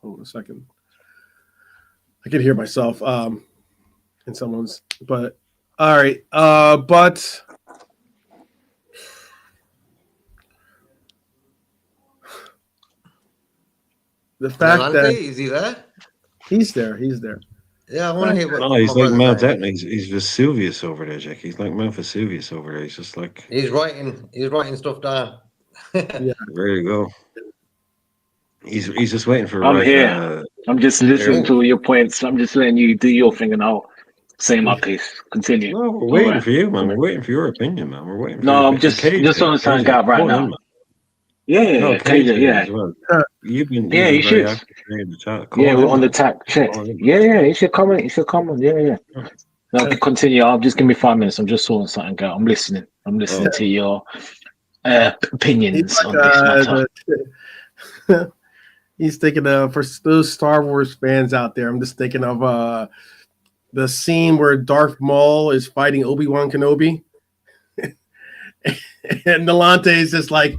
Hold on a second. I can hear myself in someone's, but all right. But the fact that is he there? He's there. Yeah, I want to hear what. No, he's like Mount Etna. He's Vesuvius over there, Jack. He's like Mount Vesuvius over there. He's just like he's writing stuff down. Yeah, there you go. He's just waiting for I'm here. I'm just listening There. to your points. I'm just letting you do your thing, and I'll say my piece. Continue. No, we're All waiting right. for you, man. We're waiting for your opinion, man. We're waiting for your No, I'm opinion. And just KJ, on something KJ, out right go on in, now. man. Yeah, yeah, No, yeah. KJ, KJ yeah, as well. Uh, You've yeah. been You very should. active today in the chat. Go Yeah, on we're in, on the man. tag check. Go on in, Yeah, yeah. You should comment. You should comment. Yeah, yeah. man. No, continue. I'll just give me 5 minutes. I'm just sorting something out. I'm listening. I'm listening Oh, to your he's opinions like on this matter. he's thinking of, for those Star Wars fans out there, I'm just thinking of the scene where Darth Maul is fighting Obi-Wan Kenobi. And Delante is just like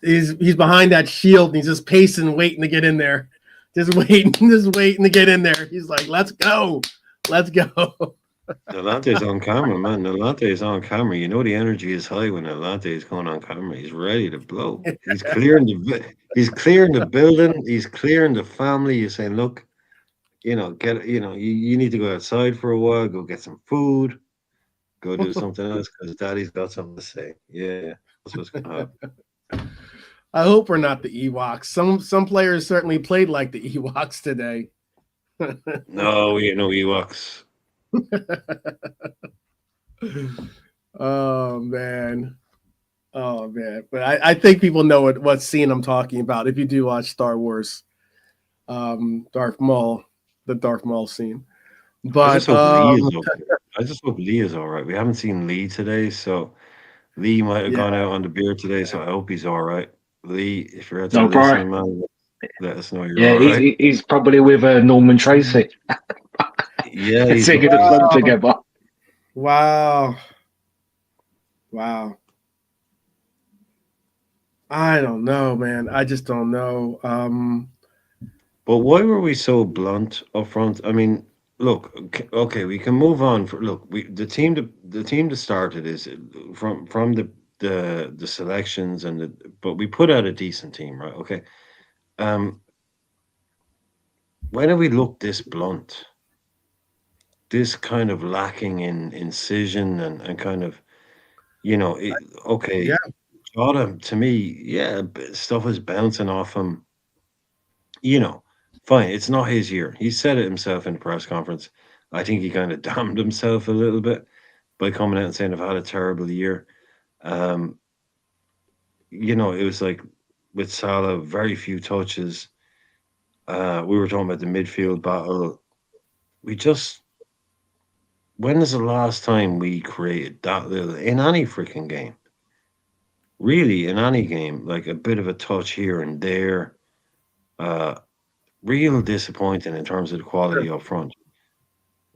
he's behind that shield and he's just pacing, waiting to get in there. Just waiting to get in there. He's like, let's go. Let's go. Nolante's on camera, man. Nolante is on camera. You know the energy is high when Nolante is going on camera. He's ready to blow. He's clearing the building. He's clearing the family. He's saying, look, you need to go outside for a while, go get some food, go do something else because daddy's got something to say. Yeah, that's what's gonna happen. I hope we're not the Ewoks. Some players certainly played like the Ewoks today. No, we ain't no Ewoks. Oh man. Oh man. But I think people know what scene I'm talking about if you do watch Star Wars. Darth Maul, the Darth Maul scene. I just But hope Lee is okay. I just hope Lee is all right. We haven't seen Lee today, so Lee might have yeah. gone out on the beer today, so I hope he's all right. Lee, if you're out there No, bro. listening, man, let us know you're Yeah, all right. he's probably with Norman Tracy. Yeah, he's Singing the song Wow. together. Wow. Wow. I don't know, man. I just don't know. But why were we so blunt up front? I mean, look, okay, we can move on. Look, the team that started is from the selections but we put out a decent team, right? Okay. Um, why do we look this blunt? This kind of lacking in incision and kind of, okay, Yeah. Jota, to me, yeah, stuff is bouncing off him. You know, fine. It's not his year. He said it himself in the press conference. I think he kind of damned himself a little bit by coming out and saying, I've had a terrible year. Um, it was like with Salah, very few touches. We were talking about the midfield battle. We just, when is the last time we created that little, in any freaking game? Really, in any game, like a bit of a touch here and there. Uh, Real disappointing in terms of the quality up front.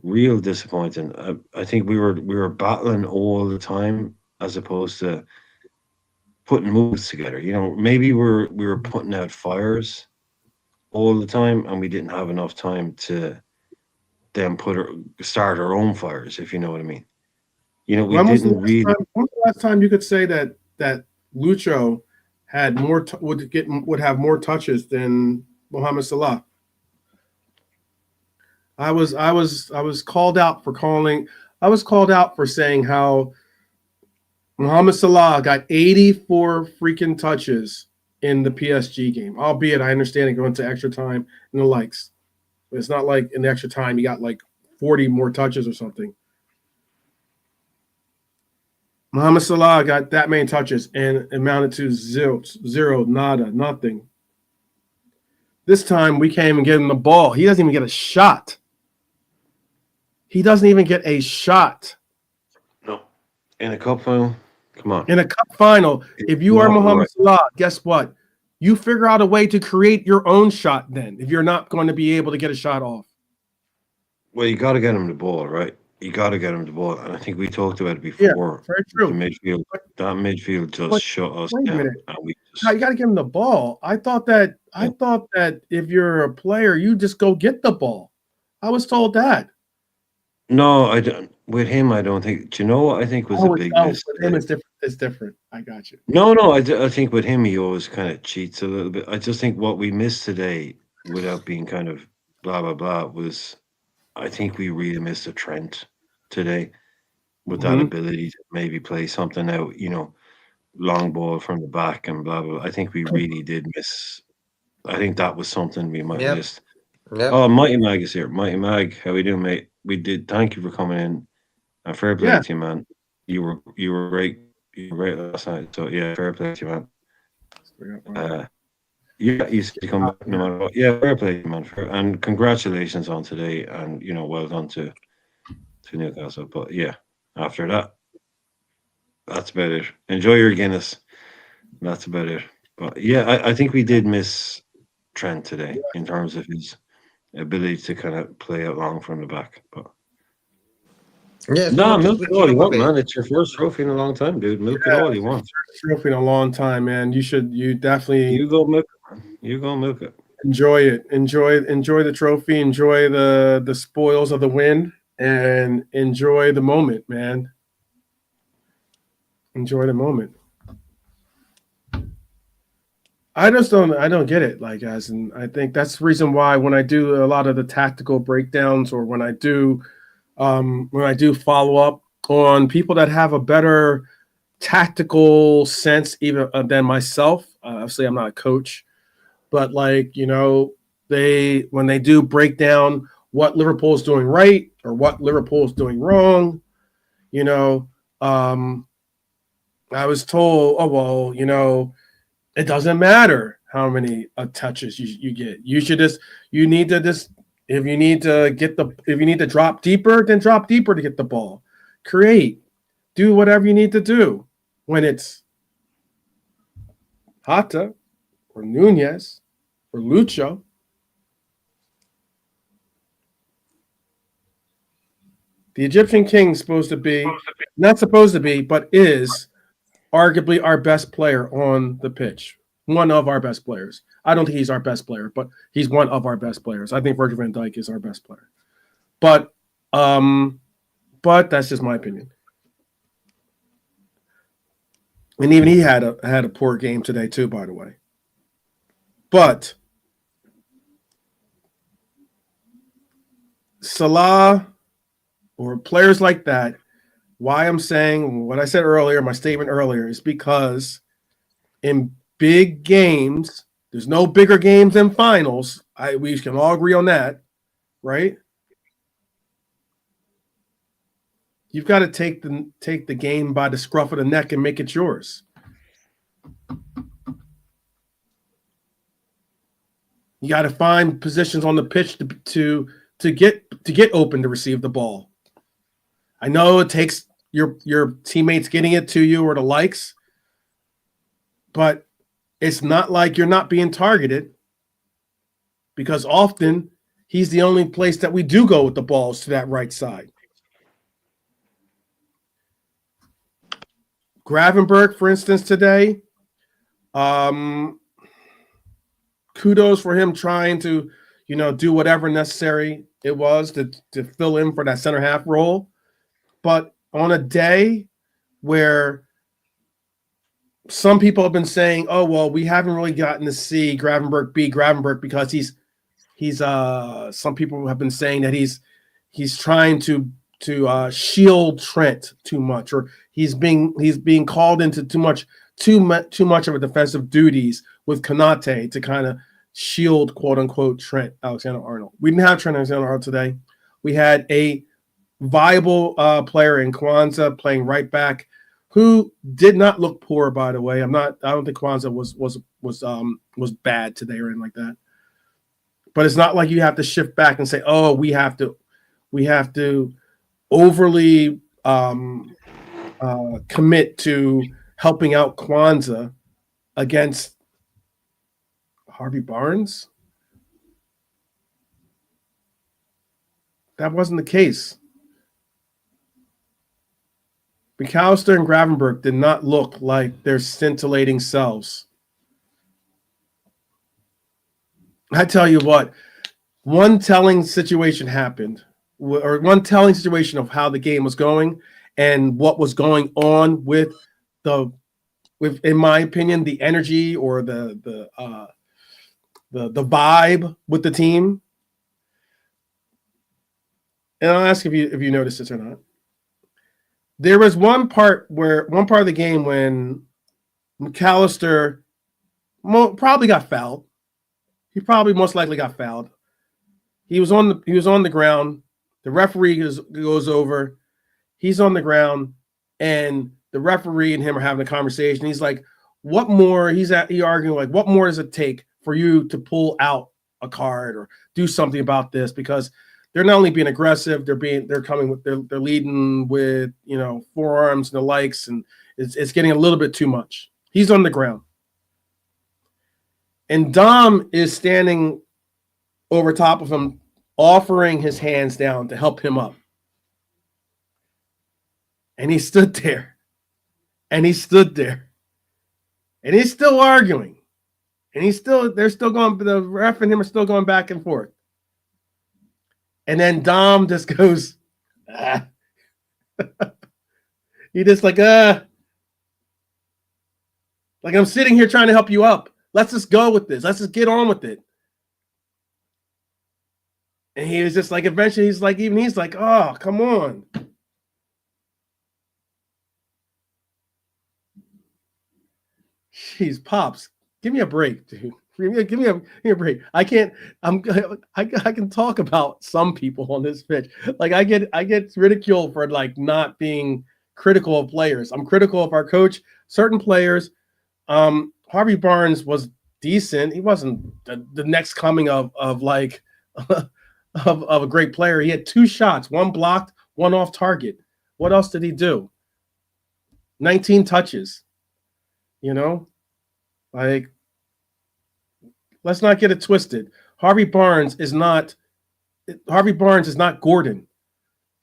Real disappointing. I think we were battling all the time as opposed to putting moves together. Maybe we were putting out fires all the time, and we didn't have enough time to then start our own fires, if you know what I mean. We didn't really. When was the last time you could say that Lucho had would have more touches than Mohamed Salah? I was called out for calling. I was called out for saying how Mohamed Salah got 84 freaking touches in the PSG game. Albeit, I understand it going to extra time and the likes. But it's not like in the extra time he got like 40 more touches or something. Mohamed Salah got that many touches and amounted to zero, nada, nothing. This time we came and gave him the ball. He doesn't even get a shot. He doesn't even get a shot. No. In a cup final, come on. In a cup final, if you are Not Mohamed right. Salah, guess what? You figure out a way to create your own shot then, if you're not going to be able to get a shot off. Well, you got to get him the ball, right? You got to get him the ball, and I think we talked about it Yeah, before. very The true. midfield, that midfield just But shut us wait a down, minute. and we Now just. you got to give him the ball. I thought that if you're a player, you just go get the ball. I was told that. No, I don't. With him, I don't think. Do you know what I think was a big miss With him today? it's different. It's different. I got you. No. I think with him, he always kind of cheats a little bit. I just think what we missed today, without being kind of blah blah blah, was I think we really missed a Trent today with that Mm-hmm. ability to maybe play something out. Long ball from the back and blah blah. I think we really did miss. I think that was something we might have Yep. missed. Yeah. Oh, Mighty Mag is here. Mighty Mag, how we doing, mate? We did. Thank you for coming in. And fair play Yeah. to you, man. You were great. You were great last night. So yeah, fair play to you, man. Yeah, you said you come back no matter what. Yeah, fair play, man. And congratulations on today, and well done to Newcastle. But yeah, after that, that's about it. Enjoy your Guinness. That's about it. But yeah, I think we did miss Trent today in terms of his ability to kind of play out long from the back. But Yeah, no, someone to milk it switch all it you up a want, man. bit. It's your first trophy in a long time, dude. Milk it all you want. Trophy in a long time, man. You definitely You go milk it, man. You go milk it. enjoy it. Enjoy the trophy. Enjoy the spoils of the win, and enjoy the moment, man. Enjoy the moment. I don't get it, like, guys, and I think that's the reason why when I do a lot of the tactical breakdowns, or when I do follow up on people that have a better tactical sense even than myself. Obviously, I'm not a coach, but like, when they do break down what Liverpool's doing right or what Liverpool's doing wrong, you know, I was told, oh well, it doesn't matter how many touches you get. You need to just if you need to drop deeper, then drop deeper to get the ball. Create, do whatever you need to do when it's Hata or Nunez or Lucho. The Egyptian king not supposed to be, but is arguably our best player on the pitch. One of our best players. I don't think he's our best player, but he's one of our best players. I think Virgil van Dijk is our best player. But that's just my opinion. And even he had a poor game today too, by the way. But Salah or players like that, why I'm saying what I said earlier, my statement earlier, is because in big games, there's no bigger games than finals. We can all agree on that, right? You've got to take the game by the scruff of the neck and make it yours. You got to find positions on the pitch to get open to receive the ball. I know it takes your teammates getting it to you or the likes, but it's not like you're not being targeted, because often he's the only place that we do go with the balls to that right side. Gravenberg, for instance, today, kudos for him trying to, do whatever necessary it was to fill in for that center half role. But on a day where some people have been saying, oh, well, we haven't really gotten to see Gravenberg be Gravenberg because he's some people have been saying that he's trying to shield Trent too much, or he's being called into too much of a defensive duties with Konate to kind of shield, quote unquote, Trent Alexander-Arnold. We didn't have Trent Alexander-Arnold today. We had a viable player in Kwanzaa playing right back, who did not look poor, by the way. I don't think Kwanzaa was bad today or anything like that. But it's not like you have to shift back and say, oh, we have to overly commit to helping out Kwanzaa against Harvey Barnes. That wasn't the case. McAllister and Gravenberg did not look like their scintillating selves. I tell you what, one telling situation happened, or one telling situation of how the game was going and what was going on with, in my opinion, the energy or the vibe with the team. And I'll ask if you noticed this or not. There was one part of the game when McAllister probably got fouled. He probably most likely got fouled. He was on the ground. The referee goes over. He's on the ground, and the referee and him are having a conversation. He's like, "What more?" He arguing like, "What more does it take for you to pull out a card or do something about this?" Because they're not only being aggressive, they're leading with forearms and the likes, and it's getting a little bit too much. He's on the ground, and Dom is standing over top of him, offering his hands down to help him up. And he stood there. And he's still arguing. And they're still going, the ref and him are still going back and forth. And then Dom just goes, ah. He just like I'm sitting here trying to help you up. Let's just go with this. Let's just get on with it. And he was just like, eventually he's like, oh, come on. Jeez, Pops, give me a break, dude. Give me a break. I can talk about some people on this pitch. Like I get ridiculed for like not being critical of players. I'm critical of our coach, certain players. Harvey Barnes was decent. He wasn't the next coming of like of a great player. He had 2 shots, 1 blocked, 1 off target. What else did he do? 19 touches. Like, let's not get it twisted. Harvey Barnes is not Gordon.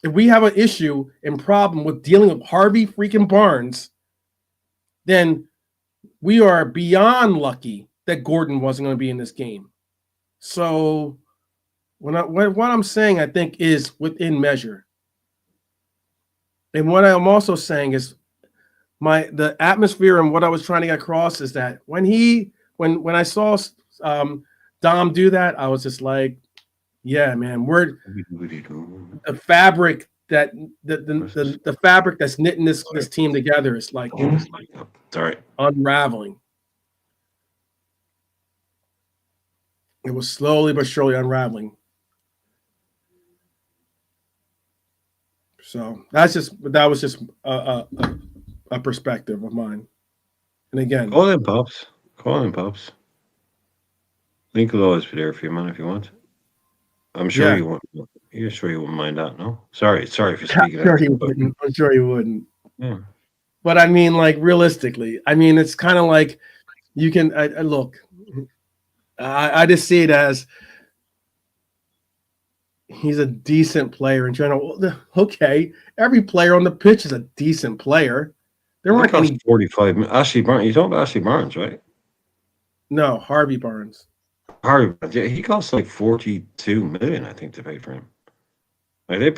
If we have an issue and problem with dealing with Harvey freaking Barnes, then we are beyond lucky that Gordon wasn't going to be in this game. So what I'm saying, I think, is within measure. And what I'm also saying is the atmosphere and what I was trying to get across is that when I saw Dom do that, I was just like, yeah, man, we're the fabric that the fabric that's knitting this team together is like unraveling. It was slowly but surely unraveling. So that was just a perspective of mine. And again, Call in, Pops. Link will always be there for you, man, if you want. I'm sure you won't. You're sure you wouldn't mind that, no? Sorry for speaking. I'm sure you wouldn't. Yeah. But I mean, like, realistically, I mean, it's kind of like you can look. I just see it as he's a decent player in general. Okay, every player on the pitch is a decent player. There weren't any 45. Ashley Barnes. You're talking about Ashley Barnes, right? No, Harvey Barnes. Harvey Barnes. Yeah, he cost like 42 million, I think, to pay for him. They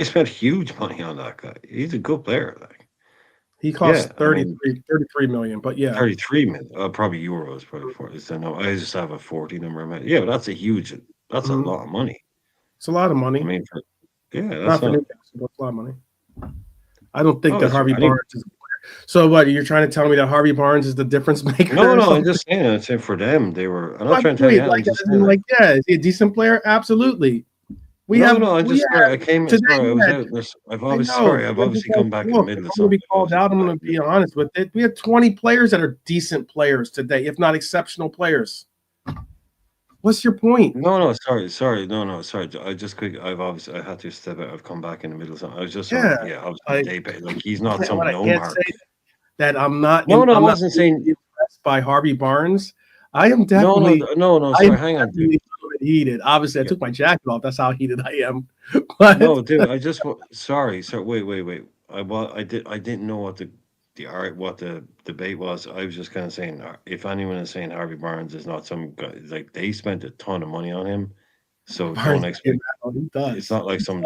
spent huge money on that guy. He's a good player. Like he cost 33 million, but yeah, 33 million. Probably euros, probably for this. I know. I just have a 40 number. Yeah, but that's a lot of money. It's a lot of money. I mean, that's not for Newcastle, but it's a lot of money. I don't think that Harvey Barnes is a player. So what, you're trying to tell me that Harvey Barnes is the difference maker? No, I'm just saying. I'm saying for them, they were. I'm not trying to tell you. Yeah, is he a decent player? Absolutely. I've obviously come back in the middle of something. I'm going to be called out. I'm going to be honest with it. We had 20 players that are decent players today, if not exceptional players. What's your point? No, sorry. No, sorry. I had to step out. I've come back in the middle of something. I was just like he's not some gnome mark. That I'm not. No, I wasn't saying impressed by Harvey Barnes. I am definitely. No. Sorry, hang on. Dude. Heated. Obviously, I took my jacket off. That's how heated I am. But no, dude. I just sorry. Wait. I didn't know what the debate was. I was just kind of saying, if anyone is saying Harvey Barnes is not some guy, like they spent a ton of money on him, so don't expect. It's not like some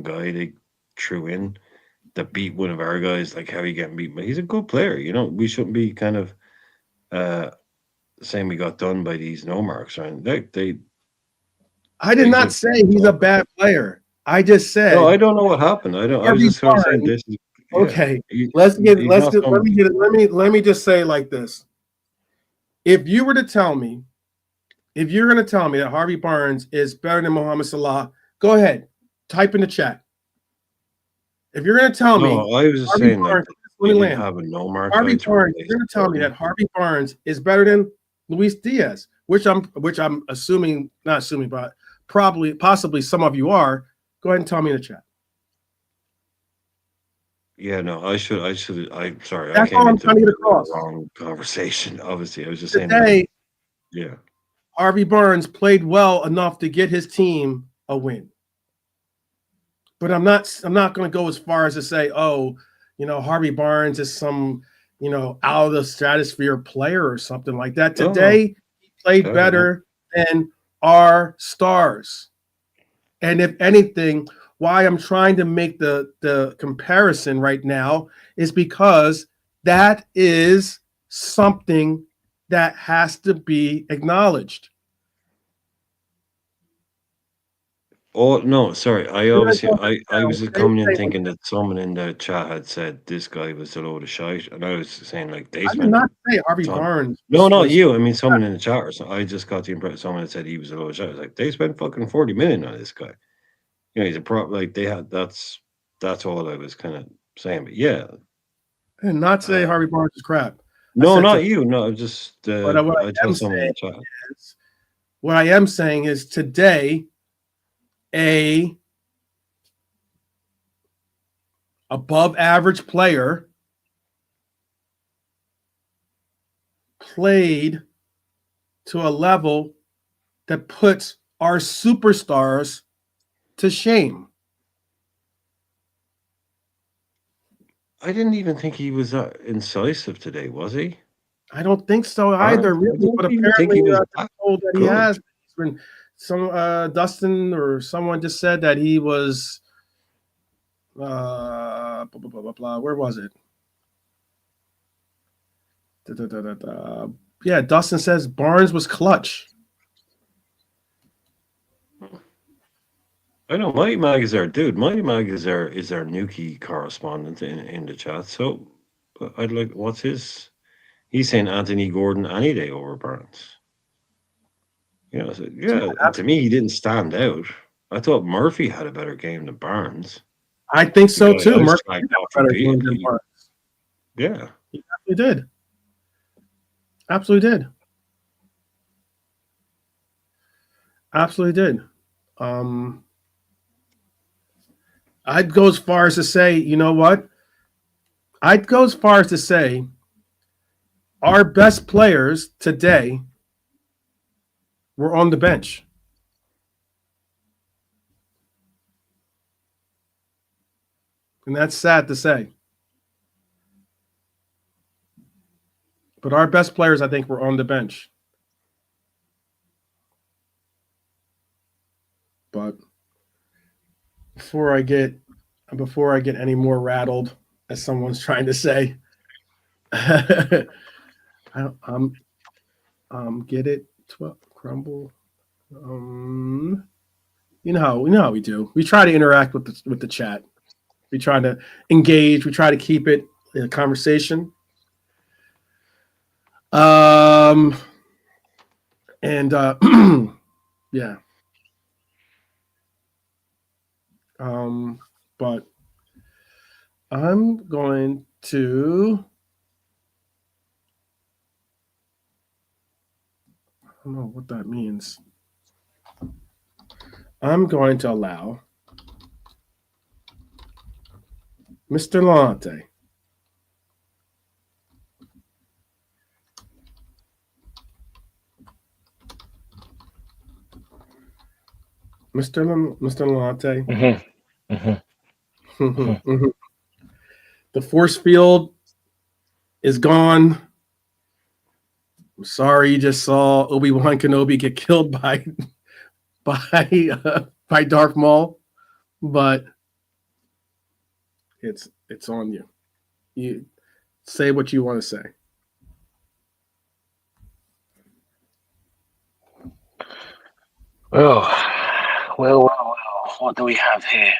guy they threw in that beat one of our guys. Like how he getting beat, but he's a good player. We shouldn't be kind of saying we got done by these no marks. Right? I did not say he's a bad player. I just said. No, I don't know what happened. I was just saying this. Okay, let me just say it like this. If you were to tell me If you're going to tell me that Harvey Barnes is better than Mohamed Salah, go ahead, type in the chat. If you're going to tell me, No, I was just Harvey saying like Barnes, we let me didn't land. have a no mark. Harvey I threw Barnes, a you're going to tell me that Harvey Barnes is better than Luis Diaz, which I'm assuming, not assuming, but possibly some of you are. Go ahead and tell me in the chat. Yeah, no, I'm sorry, I That's came all I'm into trying to get the across. wrong conversation. Obviously, I was just Today, saying. Yeah. Harvey Barnes played well enough to get his team a win. But I'm not going to go as far as to say, oh, Harvey Barnes is some, out of the stratosphere player or something like that. Today, he played better than our stars. And if anything, why I'm trying to make the comparison right now is because that is something that has to be acknowledged. Oh no, sorry. I was just coming in thinking that someone in the chat had said this guy was a load of shite, and I was saying like they I did spent not say Harvey Barnes. No, not you. I mean someone in the chat or something. I just got the impression someone had said he was a load of shite. I was like, they spent fucking 40 million on this guy. He's a prop. Like they had. That's all I was kind of saying. But yeah, I did not say Harvey Barnes is crap. No, not you. No, just I told someone in the chat. What I am saying is today, a above average player played to a level that puts our superstars to shame. I didn't even think he was incisive today, was he? I don't think so either, really. But apparently, I'm told that he has. Some Dustin or someone just said that he was. Blah, blah, blah, blah, blah. Where was it? Yeah, Dustin says Barnes was clutch. I know Mighty Mag is our dude. Mighty Mag is our Nuki correspondent in the chat. So I'd like, what's his? He's saying Anthony Gordon any day over Barnes. So, to me he didn't stand out. I thought Murphy had a better game than Barnes. I think so too. Murphy had a better game than Barnes. Yeah, he absolutely did. Absolutely did. Absolutely did. I'd go as far as to say, you know what? I'd go as far as to say our best players today were on the bench. And that's sad to say. But our best players, I think, were on the bench. But before I get any more rattled, as someone's trying to say, get it? 12 crumble. You know how we do. We try to interact with the chat. We try to engage. We try to keep it in a conversation. And yeah. But I'm going to. I don't know what that means. I'm going to allow Mr. Lante Mr. Lante. Mm-hmm. Mm-hmm. Mm-hmm. The force field is gone. I'm sorry you just saw Obi-Wan Kenobi get killed by Darth Maul, but it's on you. You say what you want to say. Well. What do we have here?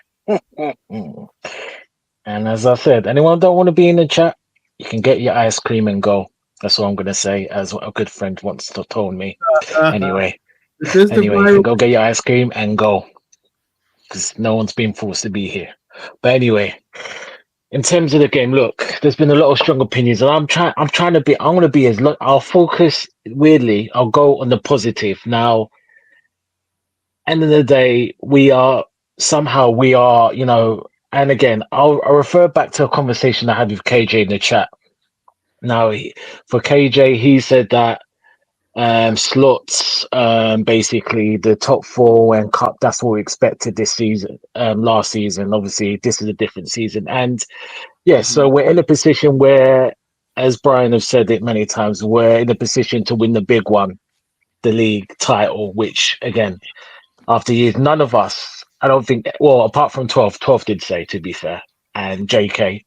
And as I said, anyone don't want to be in the chat, you can get your ice cream and go. That's what I'm going to say, as what a good friend once told me. Anyway, This is the Anyway, you viral. can go get your ice cream and go, because no one's been forced to be here. But anyway, in terms of the game, look, there's been a lot of strong opinions, and I'm gonna be as I'll focus weirdly. I'll go on the positive. Now, end of the day, we are, and again, I'll refer back to a conversation I had with KJ in the chat. Now, for KJ, he said that slots, basically the top four and cup. That's what we expected this season. Last season, obviously, this is a different season, and yeah, so we're in a position where, as Brian has said it many times, we're in a position to win the big one, the league title. Which again, after years, none of us, I don't think, well, apart from 12 did say, to be fair, and JK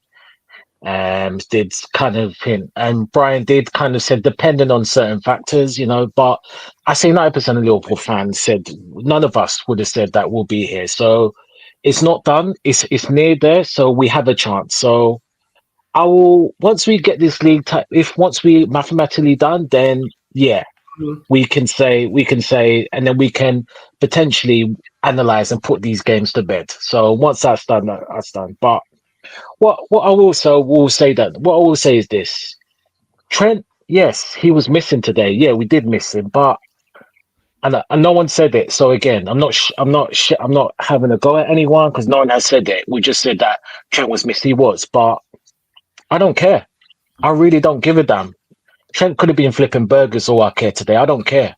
did kind of hint, and Brian did kind of said, depending on certain factors, but I say 90% of Liverpool fans said none of us would have said that we'll be here. So it's not done. It's near there. So we have a chance. So I will, once we get this league, if once we mathematically done, then yeah, we can say, and then we can potentially analyze and put these games to bed. So once that's done, that's done. But what I also will say that what I will say is this: Trent, yes, he was missing today. Yeah, we did miss him, but and no one said it. So again, I'm not having a go at anyone because no one has said it. We just said that Trent was missing. He was, but I don't care. I really don't give a damn. Trent could have been flipping burgers all I care today. I don't care.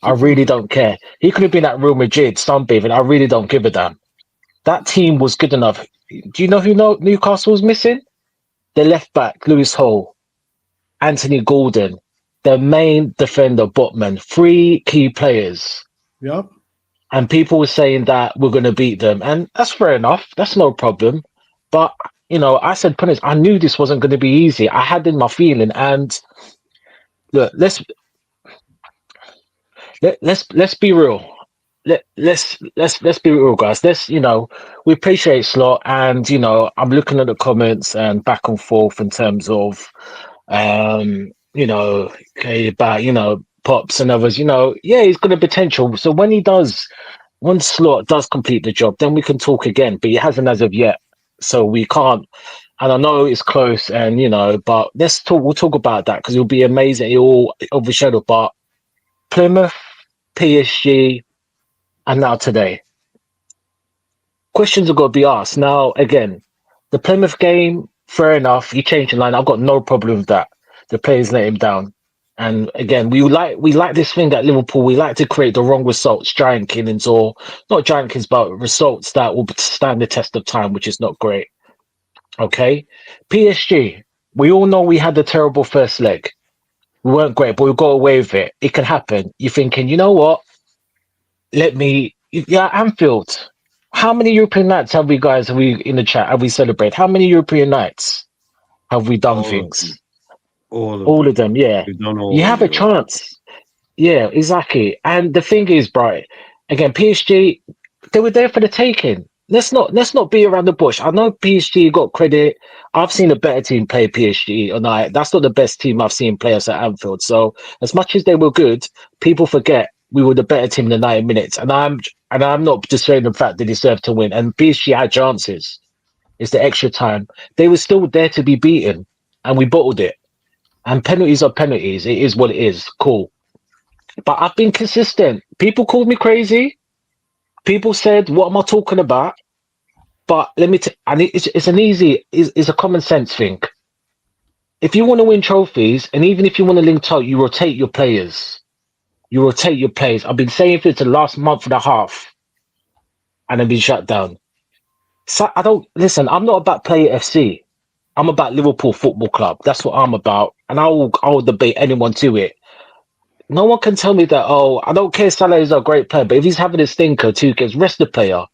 I really don't care. He could have been at Real Madrid sunbathing. I really don't give a damn. That team was good enough. Do you know who Newcastle was missing? The left back, Lewis Hall, Anthony Gordon, the main defender, Botman, three key players. Yep. And people were saying that we're going to beat them. And that's fair enough. That's no problem. But, I said, Punis, I knew this wasn't going to be easy. I had in my feeling. And look, let's be real. Let's be real, guys. We appreciate Slot, and I'm looking at the comments and back and forth in terms of okay, about Pops and others. Yeah, he's got a potential. So when Slot does complete the job, then we can talk again. But he hasn't as of yet, so we can't. And I know it's close, and but let's talk. We'll talk about that because it'll be amazing. It'll overshadow. But Plymouth, PSG, and now today, questions have got to be asked. Now, again, the Plymouth game, fair enough. You change the line. I've got no problem with that. The players let him down. And again, we like this thing at Liverpool. We like to create the wrong results, giant killings, or not giant killings, but results that will stand the test of time, which is not great. Okay, PSG. We all know we had a terrible first leg. We weren't great, but we got away with it. It can happen. You're thinking, you know what? Anfield. How many European nights have we in the chat? Have we celebrated? How many European nights have we done All of them. things? All of All them. of them, yeah. We've done You all have of a Europe. chance. Yeah, exactly. And the thing is, Bright, again, PSG, they were there for the taking. Let's not be around the bush. I know PSG got credit. I've seen a better team play PSG, and that's not the best team I've seen play us at Anfield. So as much as they were good, people forget we were the better team in the 90 minutes. And I'm not disputing the fact they deserved to win. And PSG had chances. It's the extra time. They were still there to be beaten, and we bottled it. And penalties are penalties. It is what it is. Cool. But I've been consistent. People called me crazy. People said, "What am I talking about?" But and it's a common sense thing. If you want to win trophies, and even if you want to link top, you rotate your players. You rotate your players. I've been saying for the last month and a half, and I've been shut down. So I don't listen. I'm not about Player FC. I'm about Liverpool Football Club. That's what I'm about, and I will debate anyone to it. No one can tell me that. Oh, I don't care. Salah is a great player, but if he's having a stinker, two gets rest the player.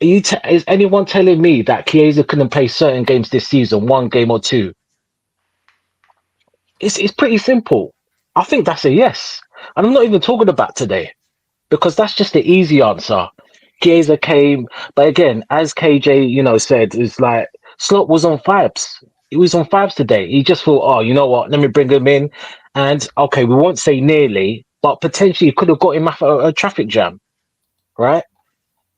Is anyone telling me that Chiesa couldn't play certain games this season, one game or two? It's pretty simple. I think that's a yes. And I'm not even talking about today because that's just the easy answer. Chiesa came, but again, as KJ, said, it's like Slot was on vibes. He was on vibes today. He just thought, oh, you know what? Let me bring him in. And okay, we won't say nearly, but potentially could have got him off a traffic jam, right?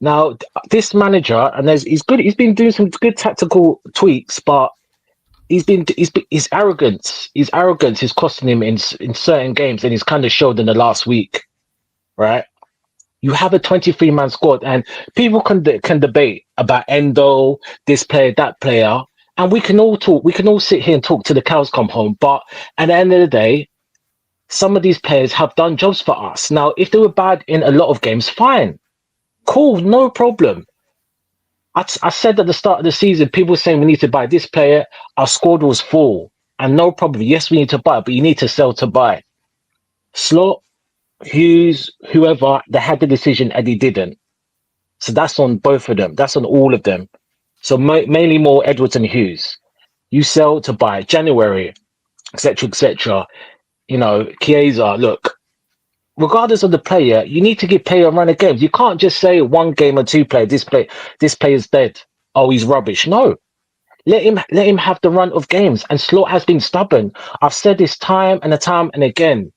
Now, this manager, and he's good. He's been doing some good tactical tweaks, but his arrogance. His arrogance is costing him in certain games, and he's kind of showed in the last week, right? You have a 23-man squad, and people can debate about Endo, this player, that player, and we can all talk. We can all sit here and talk till the cows come home. But at the end of the day, some of these players have done jobs for us. Now, if they were bad in a lot of games, fine, cool, no problem. I said at the start of the season, people were saying we need to buy this player. Our squad was full, and no problem. Yes, we need to buy, but you need to sell to buy. Slot, Hughes, whoever, they had the decision and he didn't. So that's on both of them. That's on all of them. So mainly more Edwards and Hughes. You sell to buy January, etc., etc. You know, Chiesa. Look, regardless of the player, you need to give player a run of games. You can't just say one game or two play. This player's dead. Oh, he's rubbish. No, let him have the run of games. And Slot has been stubborn. I've said this time and again.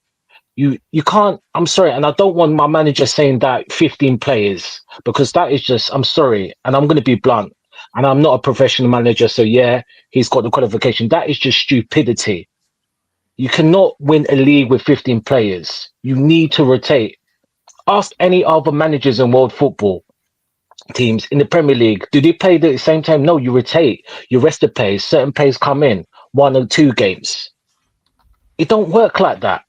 You can't. I'm sorry, and I don't want my manager saying that 15 players, because that is just. I'm sorry, and I'm going to be blunt. And I'm not a professional manager, so yeah, he's got the qualification. That is just stupidity. You cannot win a league with 15 players. You need to rotate. Ask any other managers in world football teams in the Premier League. Do they play at the same time? No, you rotate. You rest the players. Certain players come in 1 or 2 games. It don't work like that.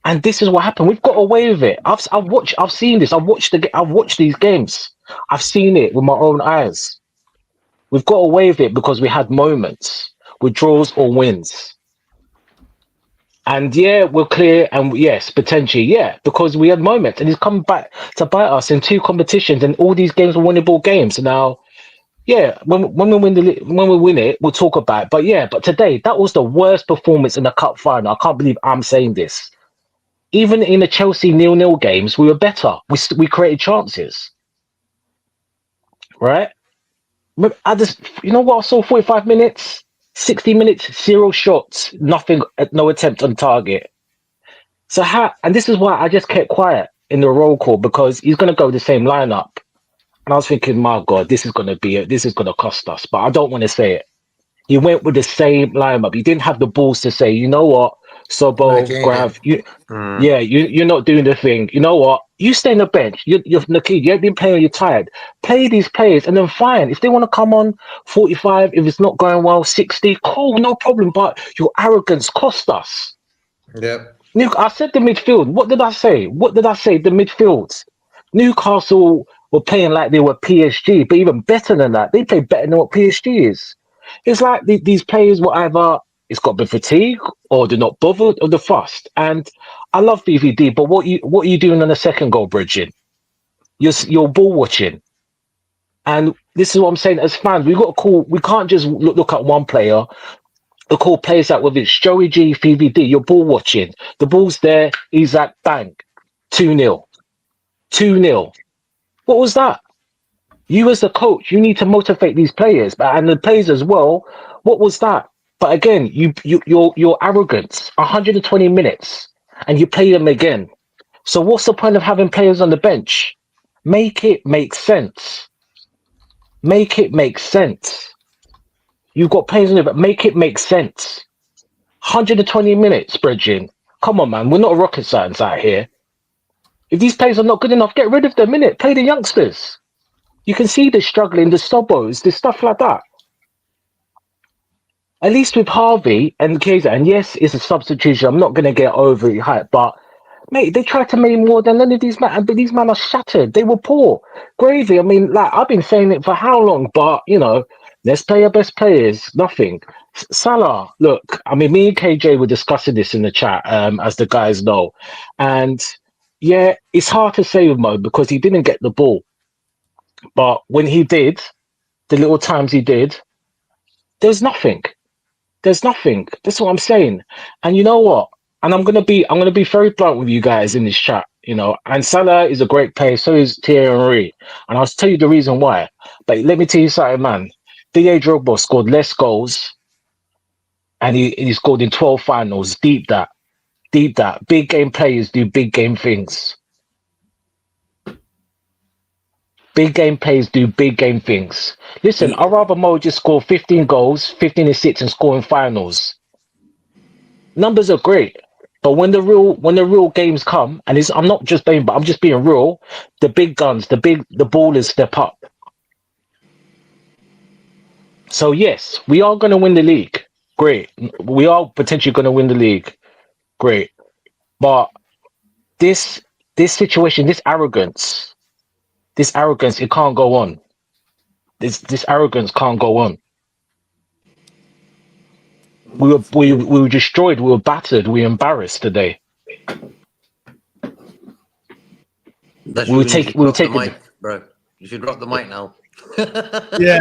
And this is what happened. We've got away with it. I've seen this. I've watched these games. I've seen it with my own eyes. We've got away with it because we had moments with draws or wins. And yeah, we're clear. And yes, potentially, yeah, because we had moments. And he's come back to bite us in 2 competitions, and all these games were winnable games. Now, yeah, when we win it, we'll talk about it. But yeah, but today, that was the worst performance in the cup final. I can't believe I'm saying this. Even in the Chelsea 0-0 games, we were better. We created chances, right? You know what I saw? 45 minutes, 60 minutes, 0 shots, nothing, no attempt on target. So and this is why I just kept quiet in the roll call, because he's going to go the same lineup. And I was thinking, my God, this is going to cost us. But I don't want to say it. He went with the same lineup. He didn't have the balls to say, you know what, Sobo, Grav, you're not doing the thing. You know what? You stay on the bench. You're Nakid. You haven't been playing. You're tired. Play these players, and then fine. If they want to come on 45, if it's not going well, 60, cool, no problem. But your arrogance cost us. Yep. I said the midfield. What did I say? The midfield. Newcastle were playing like they were PSG, but even better than that. They play better than what PSG is. It's like these players were either it's got the fatigue or they're not bothered or they're fussed. And I love BVD, but what are you doing on the second goal, Bridget? You're ball watching. And this is what I'm saying as fans. We can't just look at one player. We call players out, whether it's Joey G, BVD, you're ball watching. The ball's there, he's like, bang, 2-0. 2-0. What was that? You as the coach, you need to motivate these players, and the players as well. What was that? But again, your arrogance. 120 minutes, and you play them again. So what's the point of having players on the bench? Make it make sense. Make it make sense. You've got players on the bench. Make it make sense. 120 minutes, Bridging. Come on, man. We're not rocket science out here. If these players are not good enough, get rid of them, innit? Play the youngsters. You can see the struggling, the Sobos, the stuff like that. At least with Harvey and Chiesa, and yes, it's a substitution. I'm not going to get overly hyped, but mate, they tried to make more than any of these men, but these men are shattered. They were poor. Gravy, I mean, like, I've been saying it for how long, but, you know, let's play our best players. Nothing. Salah, look, I mean, me and KJ were discussing this in the chat, as the guys know. And, yeah, it's hard to say with Mo because he didn't get the ball. But when he did, the little times he did, there's nothing. There's nothing. That's what I'm saying. And you know what? And I'm gonna be very blunt with you guys in this chat, you know. And Salah is a great player, so is Thierry Henry. And I'll tell you the reason why. But let me tell you something, man. Didier Drogba scored less goals, and he scored in 12 finals. Deep that. Deep that. Big game players do big game things. Big game players do big game things. Listen, I'd rather Mo just score 15 goals, 15 assists, and score in finals. Numbers are great. But when the real games come, and I'm not just being, but I'm just being real, the big guns, the ballers step up. So yes, we are going to win the league. Great. We are potentially going to win the league. Great. But this situation, this arrogance, it can't go on. This arrogance can't go on. We were destroyed. We were battered. We were embarrassed today. That's We when were you should we were drop the taking. mic, bro. You should drop the mic now. Yeah.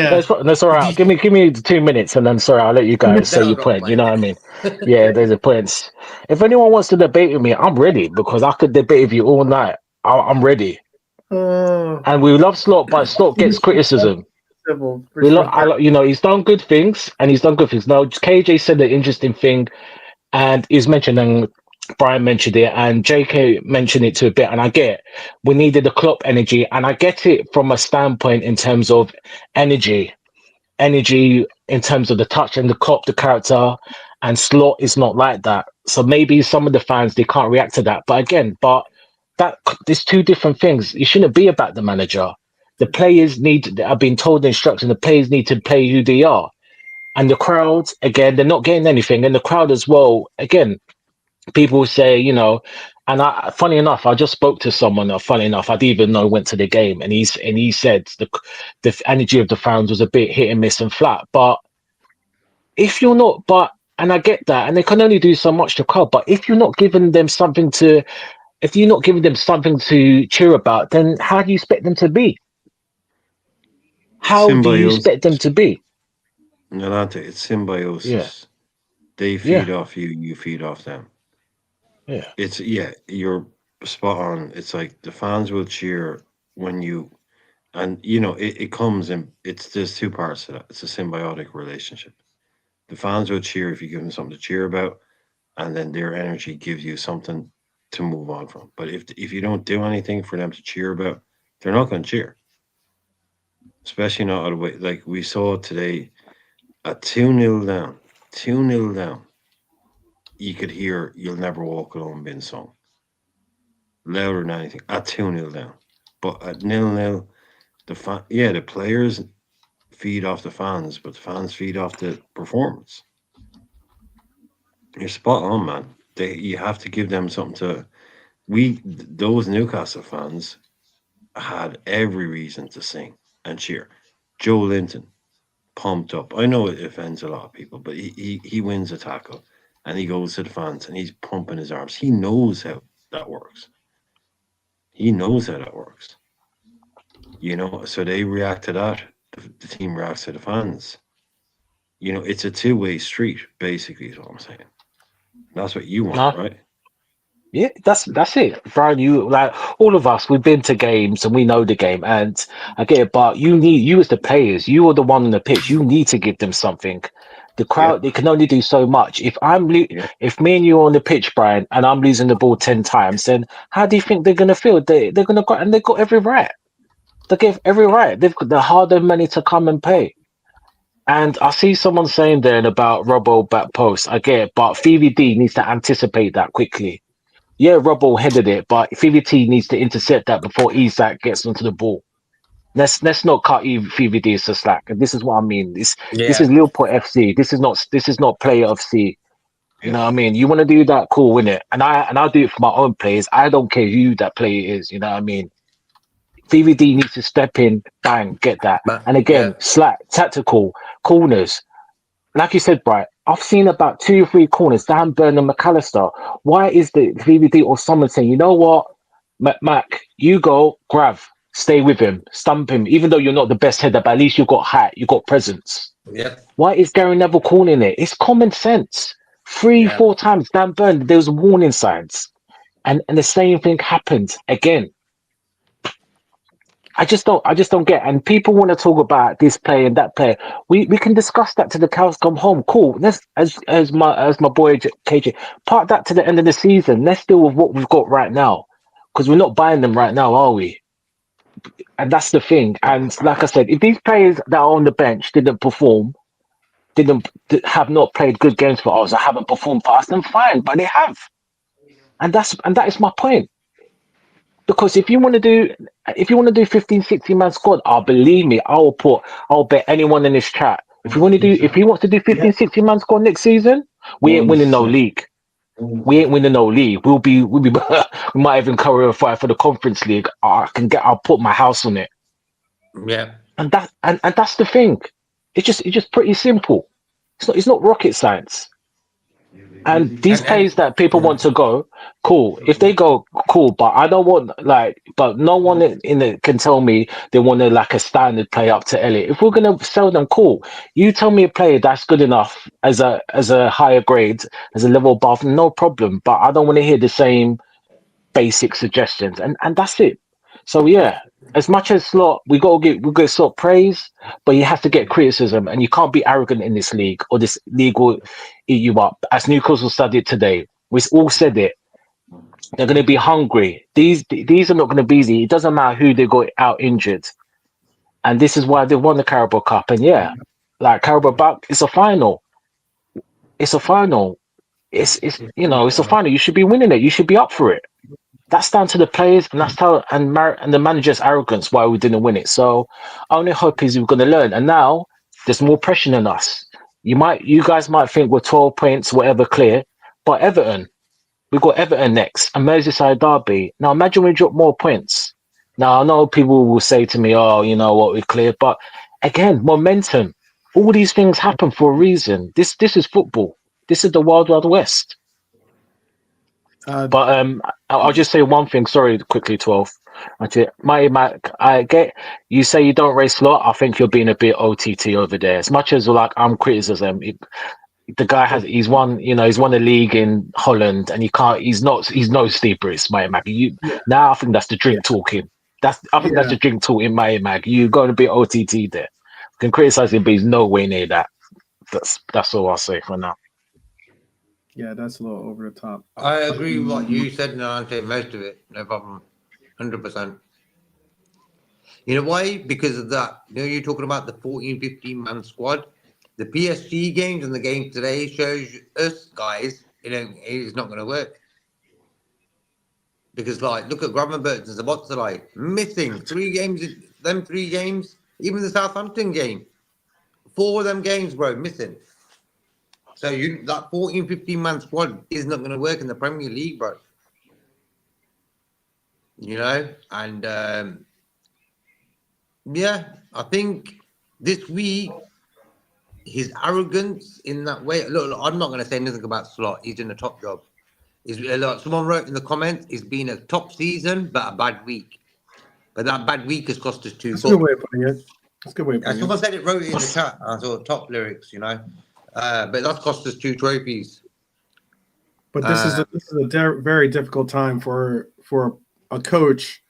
That's all right. Give me 2 minutes, and then sorry, I'll let you guys say Then I'll your drop the point. You know what I mean? mic. Yeah, there's a point. If anyone wants to debate with me, I'm ready because I could debate with you all night. I'm ready. Uh, And we love Slot, but Slot gets criticism. He's done good things, and he's done good things. Now, KJ said an interesting thing, and he's mentioned, and Brian mentioned it, and JK mentioned it to a bit, and I get it. We needed the Klopp energy, and I get it from a standpoint in terms of energy in terms of the touch and the Klopp, the character, and Slot is not like that. So maybe some of the fans they can't react to that. But again, that there's two different things. It shouldn't be about the manager. The players I've been told the instruction. The players need to play who they are, and the crowd again, they're not getting anything, and the crowd as well. Again, people say, and funny enough, I just spoke to someone. Funny enough, I didn't even know went to the game, and he said the energy of the fans was a bit hit and miss and flat. But if you're not, and I get that, and they can only do so much to crowd. But if you're not giving them something to, if you're not giving them something to cheer about, then how do you expect them to be? How do you expect them Symbiosis. to be? No, not it's Yeah, symbiosis. They yeah, feed off you, you feed off them. yeah. You're spot on. It's like the fans will cheer when you, and it comes in. There's two parts to that. It's a symbiotic relationship. The fans will cheer if you give them something to cheer about, and then their energy gives you something to move on from. But if you don't do anything for them to cheer about, they're not going to cheer. Especially not out of way. Like we saw today, a 2-0 down, 2-0 down. You could hear "You'll Never Walk Alone" being sung louder than anything at 2-0 down. But at 0-0, the players feed off the fans, but the fans feed off the performance. You're spot on, man. You have to give them something to. Those Newcastle fans had every reason to sing and cheer. Joe Linton pumped up. I know it offends a lot of people, but he wins a tackle and he goes to the fans and he's pumping his arms. He knows how that works. He knows how that works. So they react to that. The team reacts to the fans. It's a two-way street, basically, is what I'm saying. That's what you want, No, right? yeah, that's it, Brian. You like all of us. We've been to games and we know the game, and I get it. But you as the players, you are the one on the pitch. You need to give them something. The Yeah, crowd, they can only do so much. yeah. If me and you are on the pitch, Brian, and I'm losing the ball 10 times, then how do you think they're gonna feel? They're gonna go, and they've got every right. They give every right. They've got the hard-earned money to come and pay. And I see someone saying there about Robbo back post. I get it, but VVD needs to anticipate that quickly. Yeah, Robbo headed it, but VVT needs to intercept that before Isak gets onto the ball. Let's not cut VVD as a slack. And this is what I mean. This Yeah, is Liverpool FC. This is not player FC. You Yeah. know what I mean? You want to do that, cool, win it. And I'll do it for my own players. I don't care who that player is. You know what I mean? VVD needs to step in, bang, get that. but And yeah, again, slack, tactical, corners. Like you said, Bright, I've seen about 2 or 3 corners, Dan Burn and McAllister. Why is the VVD or someone saying, you know what, Mac, you go, Grav, stay with him, stump him, even though you're not the best header, but at least you've got height, you've got presence. yeah, Why is Gary Neville calling it? It's common sense. Three, yeah. 4 times, Dan Burn, there was warning signs. And the same thing happened again. I just don't get. And people want to talk about this player and that player. We can discuss that to the cows come home. Cool. Let's as my boy KJ part that to the end of the season. Let's deal with what we've got right now, because we're not buying them right now, are we? And that's the thing. And like I said, if these players that are on the bench didn't perform, have not played good games for us, or haven't performed for us, then fine. But they have, and that is my point. Because if you want to do 15, 16 man squad, believe me, I'll bet anyone in this chat. If he wants to do 15, 16 man squad next season, we ain't winning no league. We ain't winning no league. We'll be we might even cover a fight for the conference league. I'll put my house on it. Yeah. And that's the thing. It's just pretty simple. It's not rocket science. And these players that people want to go, cool. If they go, cool. But I don't want but no one in it can tell me they want to like a standard play up to Elliot. If we're gonna sell them, cool. You tell me a player that's good enough as a higher grade, as a level above, no problem. But I don't want to hear the same basic suggestions, and that's it. So yeah, as much as Slot, we get Slot praise, but you have to get criticism, and you can't be arrogant in this league, or this league will eat you up. As Newcastle studied today, we all said it. They're going to be hungry. These are not going to be easy. It doesn't matter who they got out injured, and this is why they won the Carabao Cup. And yeah, like Carabao Cup, it's a final. It's a final. It's a final. You should be winning it. You should be up for it. That's down to the players, and and the manager's arrogance why we didn't win it. So I only hope is we're going to learn. And now there's more pressure than us. You guys might think we're 12 points, whatever, clear, but we've got Everton next, and Merseyside derby. Now imagine we drop more points. Now I know people will say to me, "Oh, you know what, we're clear," but again, momentum. All these things happen for a reason. This is football. This is the Wild Wild West. But I'll just say one thing. Sorry, quickly, 12. Actually, Mighty Mac, I get you say you don't race Slot. I think you're being a bit OTT over there. As much as like I'm criticism, the guy he's won a league in Holland, and he's no Steve Bruce, Mighty Mac. Now I think that's the drink talking. I think that's the drink talking, Mighty Mac. You're going to be OTT there. You can criticize him, but he's nowhere near that. That's all I'll say for now. Yeah, that's a little over the top. I agree with what you said, and I'll take most of it. No problem. 100%. You know why? Because of that. You're talking about the 14, 15-man squad. The PSG games and the game today shows us, guys, it's not going to work. Because, look at Gravenberch and Zabotzalai. Missing 3 games, them 3 games. Even the Southampton game. 4 of them games, bro, missing. So that 14, 15-man squad is not going to work in the Premier League, bro. And I think this week, his arrogance in that way. Look, I'm not going to say anything about Slot. He's doing a top job. Someone wrote in the comments, it's been a top season, but a bad week. But that bad week has cost us 2 That's a good way of putting it. That's a good way of putting someone said it, wrote it in the chat. I saw top lyrics, but that's cost us 2 trophies. But this is a very difficult time for a coach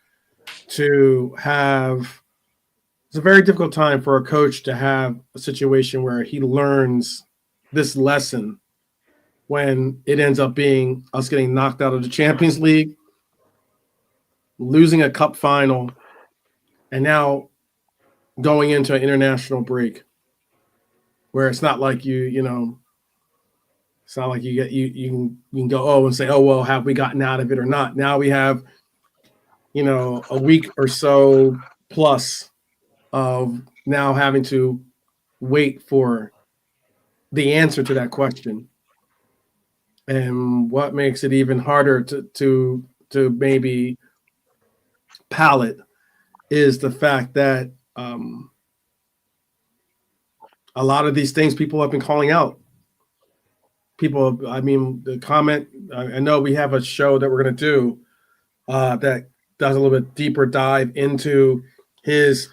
to have. It's a very difficult time for a coach to have a situation where he learns this lesson when it ends up being us getting knocked out of the Champions League, losing a cup final, and now going into an international break where it's not like it's not like you can go and say, oh well, have we gotten out of it or not? Now we have a week or so plus of now having to wait for the answer to that question. And what makes it even harder to maybe palate is the fact that a lot of these things people have been calling out. The comment, I know we have a show that we're going to do that does a little bit deeper dive into his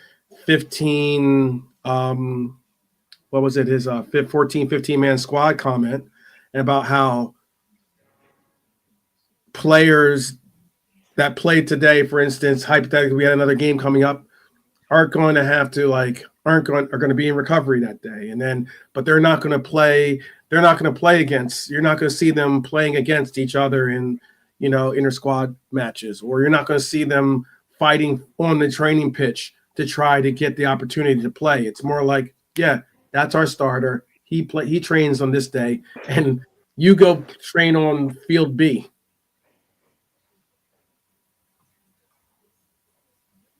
15, his 14, 15-man squad comment, and about how players that played today, for instance, hypothetically, we had another game coming up, aren't going to have to are going to be in recovery that day, and then but they're not going to play. They're not going to play against. You're not going to see them playing against each other in inter squad matches, or you're not going to see them fighting on the training pitch to try to get the opportunity to play. It's more like, yeah, that's our starter. He trains on this day, and you go train on field B.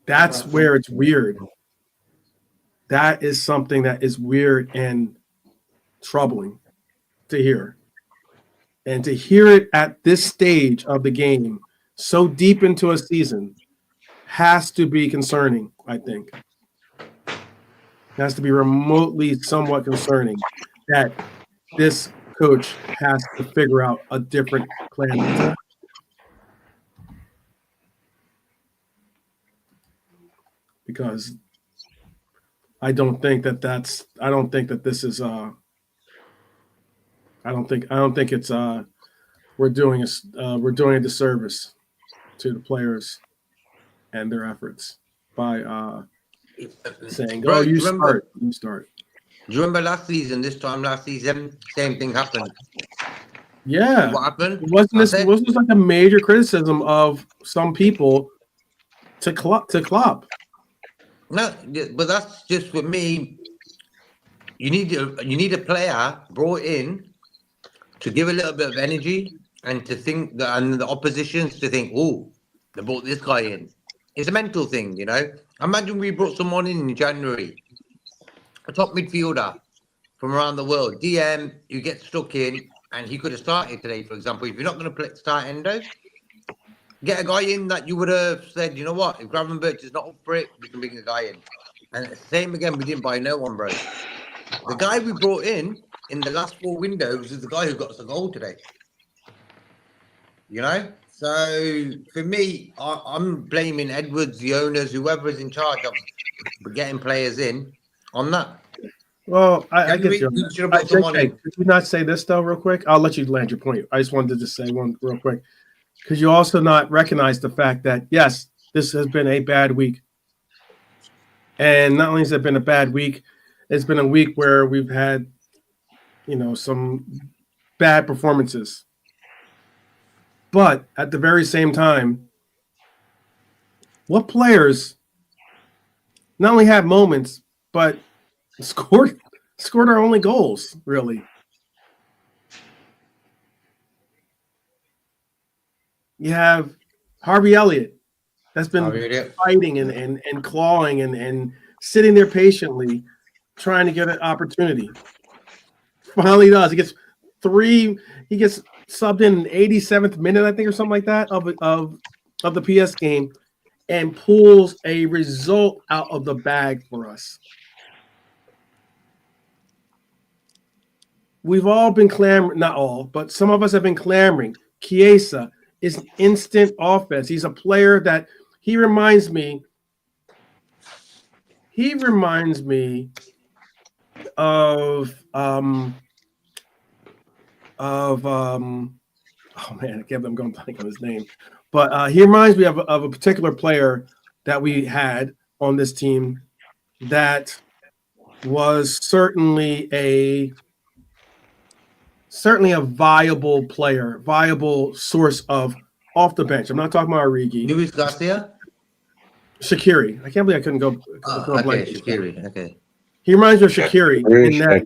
That's where it's weird. That is something that is weird and troubling to hear. And to hear it at this stage of the game, so deep into a season, has to be concerning, I think. It has to be remotely somewhat concerning that this coach has to figure out a different plan. Because I don't think that this is I don't think it's we're doing a disservice to the players and their efforts by saying, Bro, "Oh, do you you remember? start, you start." Do you remember last season? This time last season, same thing happened. Yeah, What happened? wasn't I this said, like a major criticism of some people to Klopp? no, but that's just for me. You need a player brought in to give a little bit of energy and to think that, and the oppositions to think, oh, they brought this guy in. It's a mental thing, you know. Imagine we brought someone in January, a top midfielder from around the world, DM, who gets stuck in, and he could have started today, for example. If you're not going to start Endo, get a guy in that you would have said, you know what, if Gravenberch is not up for it, we can bring a guy in. And same again, we didn't buy no one, bro. The guy we brought in the last 4 windows is the guy who got us a goal today. You know? So for me, I'm blaming Edwards, the owners, whoever is in charge of getting players in on that. Well, I get January, you. we should have brought someone JK, in. could you not say this though, real quick? I'll let you land your point. I just wanted to just say one real quick. Could you also not recognize the fact that yes, this has been a bad week, and not only has it been a bad week, it's been a week where we've had, some bad performances. But at the very same time, what players not only had moments, but scored our only goals, really? You have Harvey Elliott that's been fighting and clawing and sitting there patiently trying to get an opportunity. Finally does. He gets subbed in 87th minute, I think, or something like that of the PS game, and pulls a result out of the bag for us. We've all been clamoring, not all, but some of us have been clamoring. Chiesa is instant offense. He's a player that he reminds me of oh man, I can't believe I'm going blank on his name. But he reminds me of a particular player that we had on this team that was certainly a viable player, viable source of off the bench. I'm not talking about Origi. Luis Garcia? Shaqiri. I can't believe I couldn't go okay, Shaqiri. Okay. He reminds me of Shaqiri in that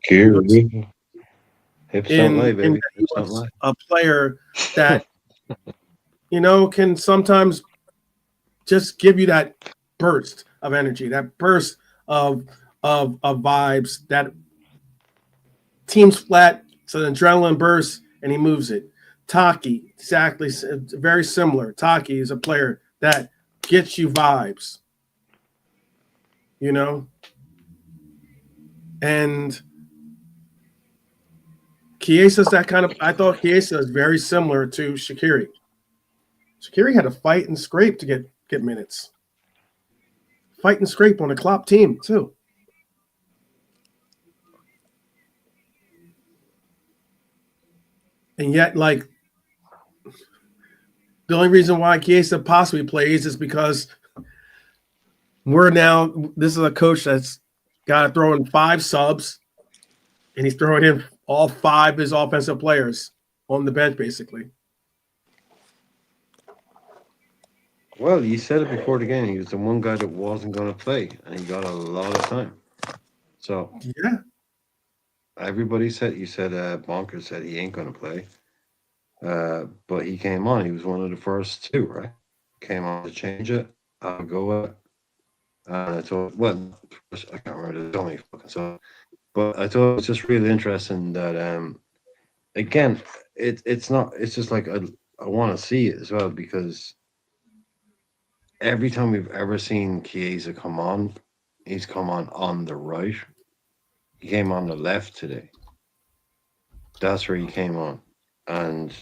Hips don't lie, baby. Hips don't lie. A player that can sometimes just give you that burst of energy, that burst of vibes, that team's flat, it's an adrenaline burst, and he moves it. Taki, exactly, very similar. Taki is a player that gets you vibes, and Chiesa's that kind of. I thought Chiesa is very similar to Shaqiri. Shaqiri had to fight and scrape to get minutes. Fight and scrape on a Klopp team too. And yet, the only reason why Chiesa possibly plays is because We're now. This is a coach that's got to throw in 5 subs, and he's throwing in all 5 of his offensive players on the bench, basically. Well, you said it before the game. He was the one guy that wasn't going to play, and he got a lot of time. So Yeah, everybody said, you said, Bonker said he ain't going to play. But he came on. He was one of the first 2, right? Came on to change it. I'll go at it. And I thought, well, I can't remember. There's only fucking so. But I thought it was just really interesting that, again, it's not. It's just like I want to see it as well because every time we've ever seen Chiesa come on, he's come on the right. He came on the left today. That's where he came on, and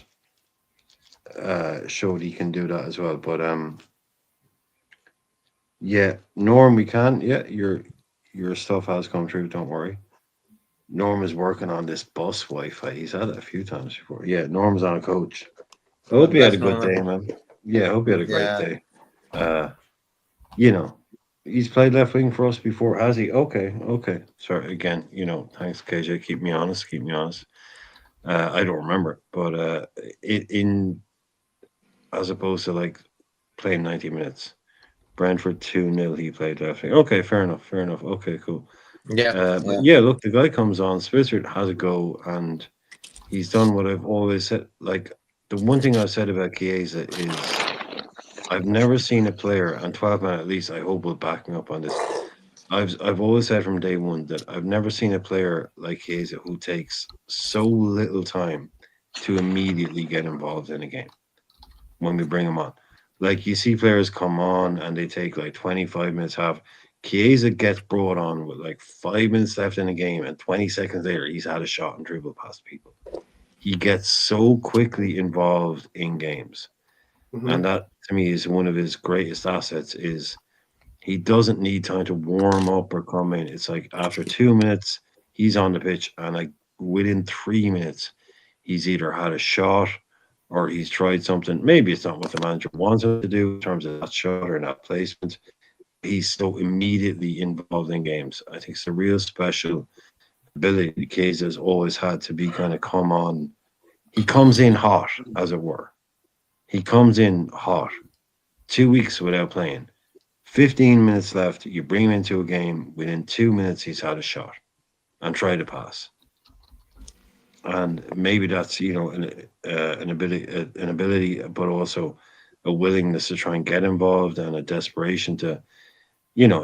showed he can do that as well. But yeah, Norm, we can. Yeah, your stuff has come true. Don't worry. Norm is working on this bus Wi-Fi. He's had it a few times before. Yeah, Norm's on a coach. I hope God you had a bless good Norman. day, man. Yeah, I hope you had a great Yeah. day. Uh, you know, he's played left wing for us before, has he? Okay, okay. Sorry again. Thanks, KJ. Keep me honest. Keep me honest. I don't remember, but in as opposed to like playing 90 minutes. Brentford 2-0, he played left wing. Okay, fair enough, fair enough. Okay, cool. Yeah. But Yeah. yeah, look, the guy comes on, Spitzer has a go, and he's done what I've always said. Like, the one thing I've said about Chiesa is I've never seen a player, and 12 man at least, I hope will back me up on this. I've always said from day one that I've never seen a player like Chiesa who takes so little time to immediately get involved in a game when we bring him on. Like you see players come on and they take like 25 minutes half. Chiesa gets brought on with like 5 minutes left in the game, and 20 seconds later he's had a shot and dribble past people. He gets so quickly involved in games. And hmm that to me is one of his greatest assets is he doesn't need time to warm up or come in. It's like after 2 minutes, he's on the pitch, and like within 3 minutes, he's either had a shot or he's tried something. Maybe it's not what the manager wants him to do in terms of that shot or that placement. He's so immediately involved in games. I think it's a real special ability the case has always had to be kind of come on. He comes in hot, as it were. He comes in hot. 2 weeks without playing. 15 minutes left. You bring him into a game. Within 2 minutes, he's had a shot and tried to pass. And maybe that's an ability, but also a willingness to try and get involved and a desperation to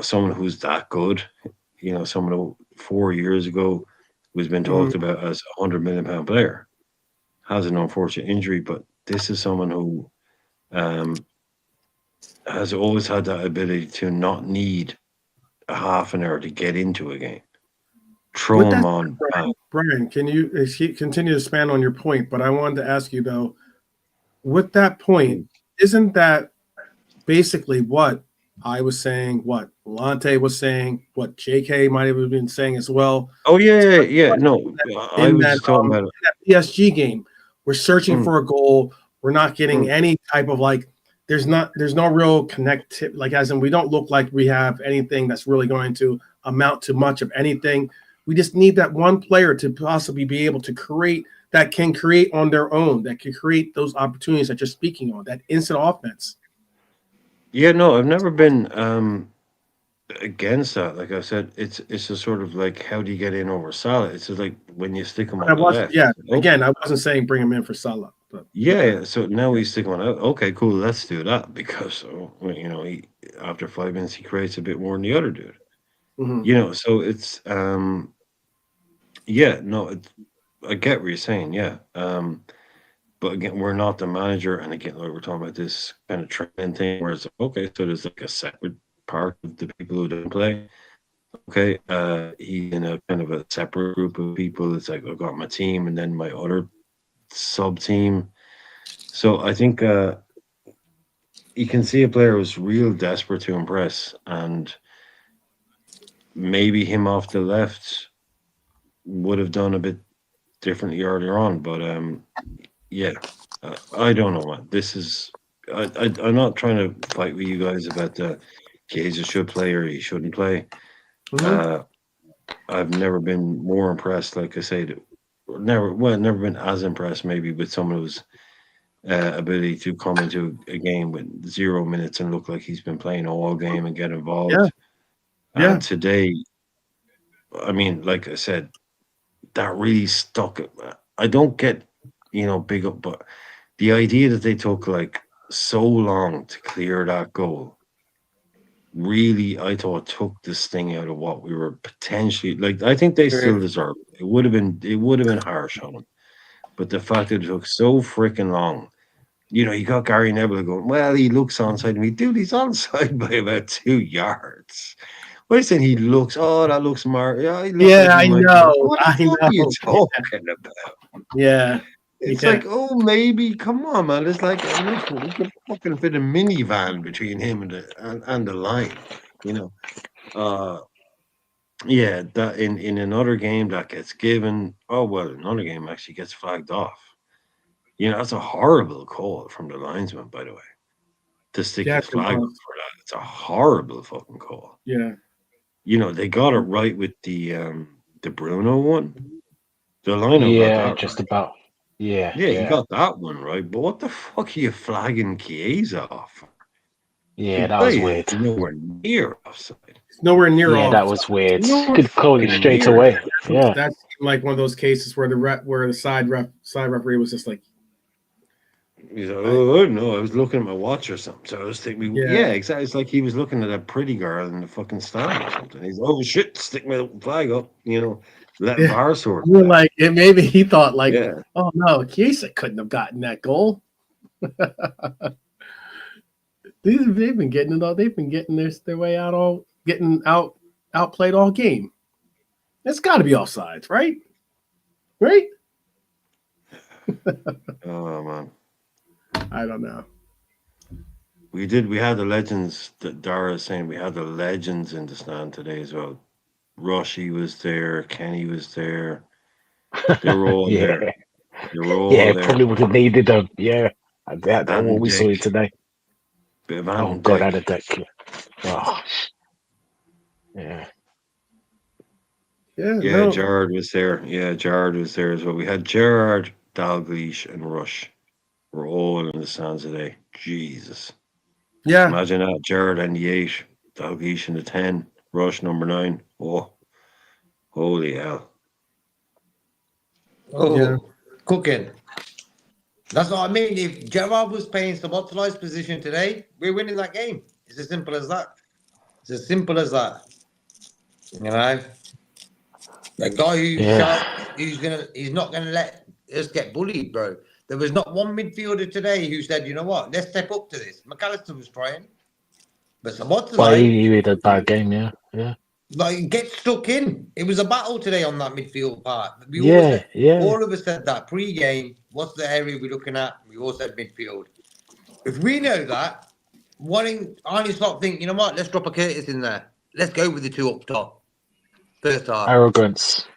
someone who's that good. Someone who 4 years ago was been hmm talked about as £100 million player has an unfortunate injury, but this is someone who um, has always had that ability to not need a half an hour to get into a game. With Throw him that, on. Brian, can you continue to expand on your point? But I wanted to ask you though, with that point, isn't that basically what I was saying, what Lante was saying, what JK might have been saying as well? Oh yeah, yeah, yeah. No, I In was that just talking about it. PSG game, we're searching Mm, for a goal. We're not getting mm. any type of like. There's no real connect. Like as in, we don't look like we have anything that's really going to amount to much of anything. We just need that one player to possibly be able to create that can create on their own, that can create those opportunities that you're speaking on, that instant offense. Yeah, no, I've never been against that. Like I said, it's a sort of like how do you get in over Salah? It's just like when you stick him But I on the was, left. yeah. Okay, Again, I wasn't saying bring him in for Salah, but yeah, yeah. So now we stick him on. Okay, cool. Let's do that because he after 5 minutes he creates a bit more than the other dude. mhm. So it's yeah, no, I get what you're saying. Yeah, but again, we're not the manager, and again, like we're talking about this kind of trend thing where it's okay. So there's like a separate part of the people who don't play. Okay, he's in a kind of a separate group of people. It's like I've got my team and then my other sub team. So I think you can see a player who's real desperate to impress, and maybe him off the left would have done a bit differently earlier on. But yeah, I don't know, man. This is I'm not trying to fight with you guys about the Chiesa should play or he shouldn't play. Mhm. I've never been more impressed. Like I said, never been as impressed maybe with someone's ability to come into a game with 0 minutes and look like he's been playing all game and get Yeah, involved. yeah. And today, I mean, like I said, that really stuck. I don't get, big up, but the idea that they took like so long to clear that goal really, I thought, took the sting out of what we were potentially like. I think they still Right. deserve it. It would have been harsh on them, but the fact that it took so freaking long. You got Gary Neville going, well, he looks onside me. Dude, he's onside by about 2 yards. What I saying he looks, oh, that looks yeah, he looks like Yeah, he I might be. know. What the I fuck are you know. talking about? Yeah, It's yeah, like, oh, maybe, come on, man. It's like, listen, we could fucking fit a minivan between him and the line, you know. Uh, yeah, that in another game that gets given. Oh well, another game actually gets flagged off. That's a horrible call from the linesman, by the way, to stick yes, his it flag up was. for that. It's a horrible fucking call. Yeah, They got it right with the Bruno one. The lino got Yeah, that just right. about. Yeah, Yeah, he yeah, got that one right. But what the fuck are you flagging Chiesa off? yeah. The That guy was is weird. nowhere near offside. it's nowhere near Yeah, that off. was weird. Nowhere Could call it fucking straight near away. it. Yeah, That's like one of those cases where the side referee was just like, He's like, I, oh no, I was looking at my watch or something. So I was thinking, yeah, yeah, exactly. It's like he was looking at a pretty girl in the fucking stand or something. He's oh shit, stick my flag up, let yeah. VAR sort You're it out. like it. Maybe he thought like, Yeah. oh no, Chiesa couldn't have gotten that goal. They've been getting it all. They've been getting their way out all getting outplayed all game. It's got to be offsides, right? Right? Oh man. I don't know. We had the legends that Dara's saying we had the legends in the stand today as well. Rushy was there, Kenny was there. They were all there. yeah, They were all yeah. there. Probably would have needed them. Yeah, that Van what we saw Dijk, today. bit of Oh Van God, I Dijk. had a deck. Oh, yeah, Yeah, Yeah, no. Gerard was there. Yeah, Gerard was there as well. We had Gerard, Dalglish, and Rush. We're all in the stands today. Jesus. Yeah, Imagine that. Gerard and the 8, Dalglish in the 10, Rush number 9. Oh, holy hell. yeah, Oh, cooking. That's what I mean. If Gerard was playing Sabotali's position today, we're winning that game. It's as simple as that. It's as simple as that. You know, the guy who yeah. shouts, he's not gonna let us get bullied, bro. There was not one midfielder today who said, you know what, let's step up to this. McAllister was trying, but But Sabotalai, he had a bad game. Yeah, yeah, like, get stuck in. It was a battle today on that midfield part. We all yeah, said, yeah. all of us said that pre-game. What's the area we're looking at? We all said midfield. If we know that, Arne Slot think, you know what, let's drop a Curtis in there. Let's go with the two up top. First half. Arrogance,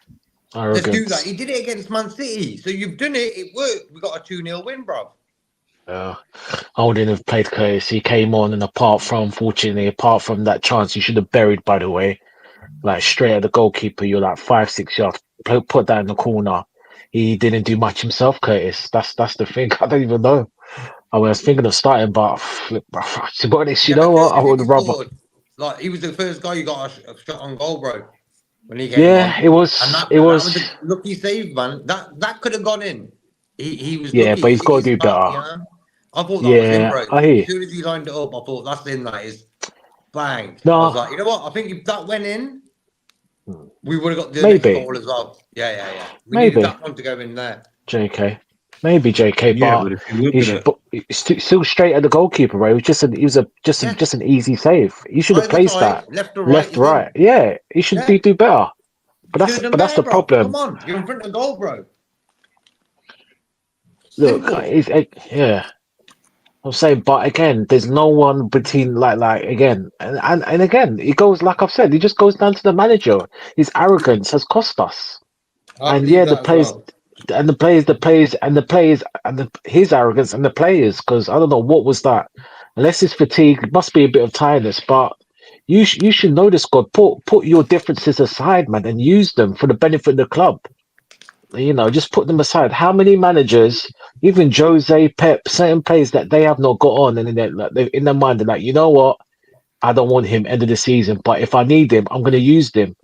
Let's do that. arrogance. He did it against Man City. So you've done it. It worked. We got a 2-0 win, bro. I wouldn't have played Curtis. He came on, and apart from that chance, you should have buried. By the way, like straight at the goalkeeper, you're like 5, 6 yards. Put that in the corner. He didn't do much himself, Curtis. That's the thing. I don't even know. I was thinking of starting, but to be honest, you Yeah, know but what? I Curtis, if would he rather. scored, like, he was the first guy who got a shot on goal, bro, when he came on. Yeah, it And was. that It that was was. a lucky save, man. That could have gone in. He was Yeah, lucky. but He he's hit got to his do mark, better. you know? I thought that was in, Yeah, bro. I hear As you. soon as he lined it up, I thought, that's in, that is. Bang. I was No, like, you know what? I think if that went in, we would have got the next maybe, goal as well. Yeah. We needed maybe that one to go in there. JK, maybe JK, Yeah, but but if you look at it, but it's still straight at the goalkeeper, right? It was Yeah. just an easy save. You should have Either placed that side, left or right, left, is in. right. Yeah, he should Yeah. do better. You should have done But that's better, the bro. problem. Come on. You're in front of goal, bro. Look, Simple. yeah. I'm saying, but again, there's no one between like again, and again, it goes like I've said, it just goes down to the manager. His arrogance has cost us. I And believe yeah, the that as players, well. his arrogance and the players. Because I don't know what was that. Unless it's fatigue, it must be a bit of tiredness. But You should know the squad. Put your differences aside, man, and use them for the benefit of the club. Just put them aside. How many managers, even Jose, Pep, certain players that they have not got on, and in their mind, they're like, you know what? I don't want him end of the season, but if I need him, I'm going to use them.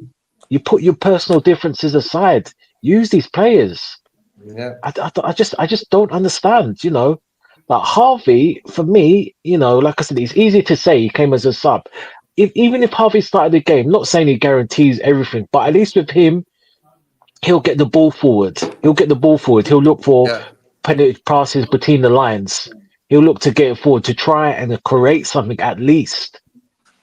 You put your personal differences aside. Use these players. Yeah. I just don't understand. Like Harvey, for me, like I said, it's easy to say he came as a sub. Even if Harvey started the game, not saying he guarantees everything, but at least with him, he'll get the ball forward. He'll get the ball forward. He'll look for Yeah. penetrative passes between the lines. He'll look to get it forward to try and create something at least.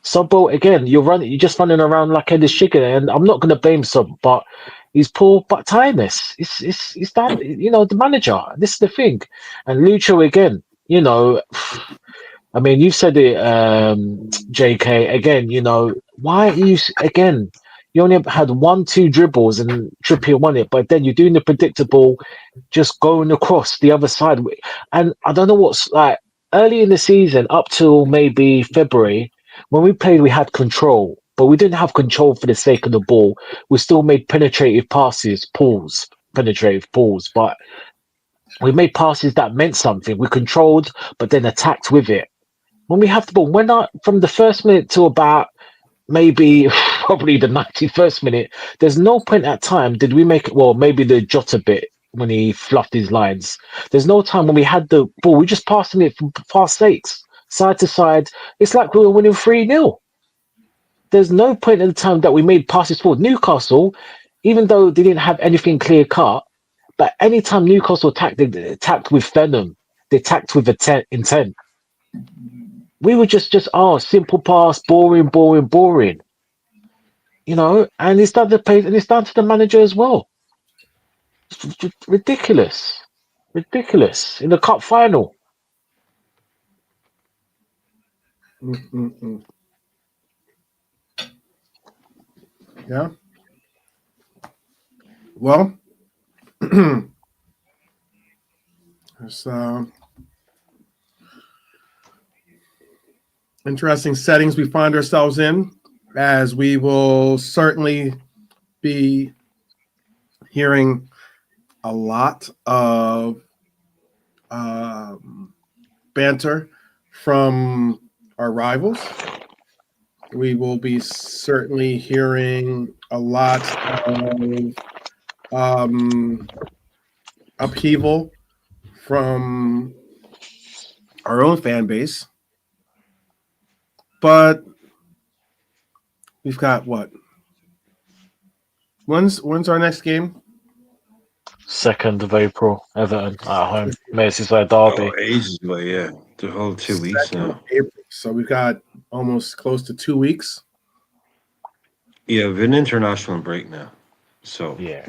Subbo, again, you're just running around like headless chicken, and I'm not going to blame Sub, but he's poor but tiredness. It's that the manager. This is the thing, and Lucho again. I mean, you've said it, JK. Again, why are you again? You only had 1, 2 dribbles and Trippier won it, but then you're doing the predictable, just going across the other side. And I don't know what's like early in the season, up till maybe February, when we played, we had control, but we didn't have control for the sake of the ball. We still made penetrative passes, penetrative pulls, but we made passes that meant something. We controlled, but then attacked with it. When we have the ball, from the first minute to about maybe probably the 91st minute, there's no point at time did we make it. Well, maybe the Jota bit when he fluffed his lines. There's no time when we had the ball. We just passing it from fast sakes, side to side. It's like we were winning 3-0. There's no point in the time that we made passes forward. Newcastle, even though they didn't have anything clear cut, but anytime Newcastle attacked, they attacked with venom. They attacked with intent. We were just simple pass, boring, boring, boring. And it's down to the players, and it's down to the manager as well. Ridiculous, ridiculous in the cup final. Mm-mm-mm. Yeah. Well, there's interesting settings we find ourselves in, as we will certainly be hearing a lot of banter from our rivals. We will be certainly hearing a lot of upheaval from our own fan base. But we've got what? When's our next game? 2nd of April, Everton at home, Merseyside Oh, derby. ages away, yeah. The whole 2 weeks 2nd of now. April. So we've got almost close to 2 weeks. Yeah, we've an international break now. So, Yeah,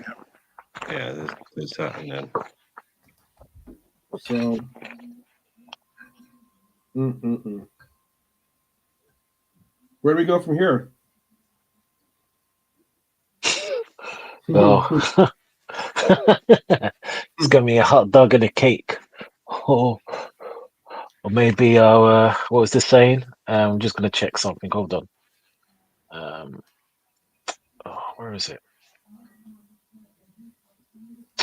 there's that. And then So, where do we go from here? oh, it's gonna be a hot dog and a cake. Oh, or maybe what was the saying? I'm just gonna check something. Hold on. Where is it?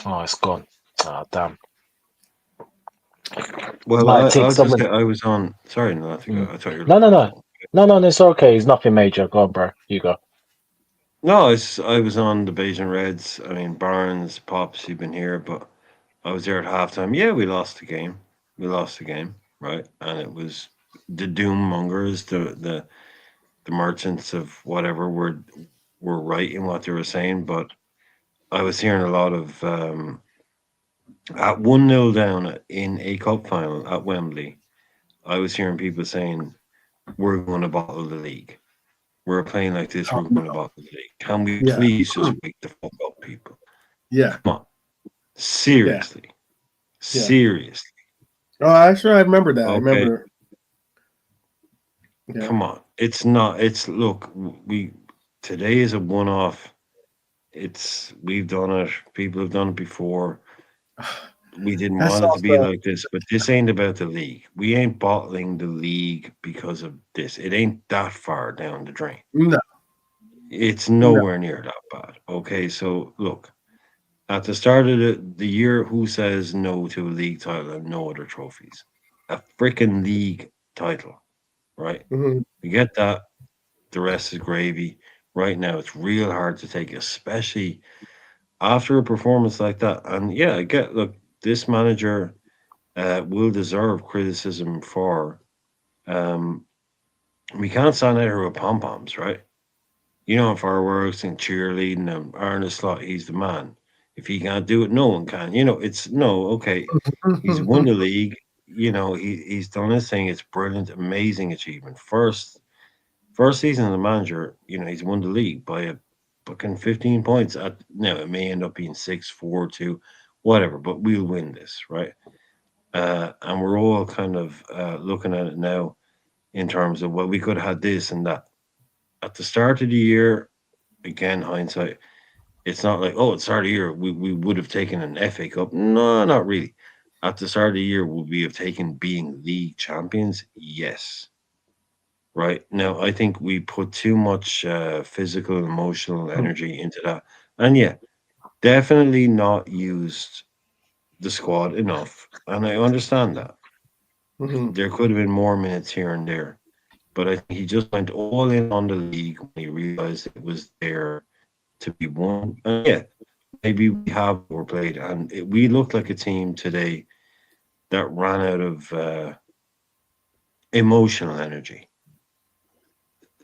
Oh, it's gone. Oh, damn. well, Might take I'll just someone. say I was on. Sorry, no, I thought you were No, looking no, at the no, phone. no. It's okay. It's nothing major. Go on, bro. You go. No, I was on the Beijing Reds. I mean, Barnes, Pops, you've been here, but I was there at halftime. Yeah, we lost the game. We lost the game, right? And it was the doom mongers, the merchants of whatever were right in what they were saying. But I was hearing a lot of at 1-0 down in a cup final at Wembley. I was hearing people saying, "We're going to bottle the league. We're playing like this. We're going to bottle the league. Can we Yeah. please just wake the fuck up, people? Yeah. Come on, seriously, Yeah. seriously. Oh, actually, I remember that. I Okay, remember. Yeah. come on. It's not. It's look. We today is a one-off. We've done it. People have done it before. we didn't That's want it to be also like this, but this ain't about the league. We ain't bottling the league because of this. It ain't that far down the drain. no, It's no. nowhere near that bad. Okay, so look, at the start of the year, who says no to a league title and no other trophies? A freaking league title, right? Mhm. We get that. The rest is gravy. Right now, it's real hard to take, especially after a performance like that. And yeah, I get, look, this manager will deserve criticism for. Um, we can't stand out here with pom poms, right? You know, fireworks and cheerleading and Arne Slot, he's the man. If he can't do it, no one can. You know, it's no, okay. He's won the league. You know, he's done his thing. It's brilliant, amazing achievement. First season of the manager, you know, he's won the league by a fucking 15 points. Now it may end up being 6-4-2, whatever, but we'll win this, right? And we're all kind of looking at it now in terms of, well, we could have had this and that. At the start of the year, again, hindsight, it's not like, oh, at the start of the year, we would have taken an FA Cup. No, not really. At the start of the year, would we have taken being league champions? Yes. Right. Now, I think we put too much physical and emotional energy into that. And yeah, definitely not used the squad enough. And I understand that. Mhm. There could have been more minutes here and there. But I think he just went all in on the league when he realized it was there to be won. And yeah, maybe we have overplayed. And we looked like a team today that ran out of emotional energy.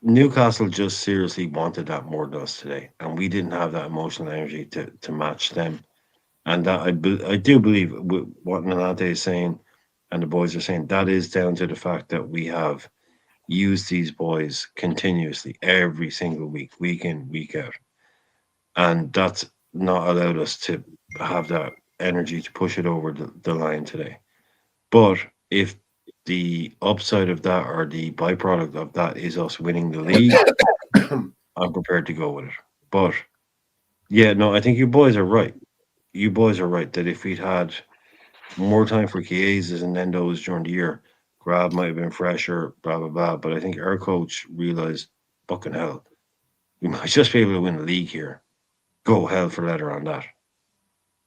Newcastle just seriously wanted that more than us today, and we didn't have that emotional energy to match them. And that I do believe what Nalante is saying, and the boys are saying, that is down to the fact that we have used these boys continuously every single week, week in, week out, and that's not allowed us to have that energy to push it over the line today. But if the upside of that or the byproduct of that is us winning the league, I'm prepared to go with it. But yeah, no, I think you boys are right. You boys are right that if we'd had more time for Chiesas and Nendos during the year, Grab might have been fresher, blah blah blah. But I think our coach realized, fucking hell, we might just be able to win the league here. Go hell for leather on that.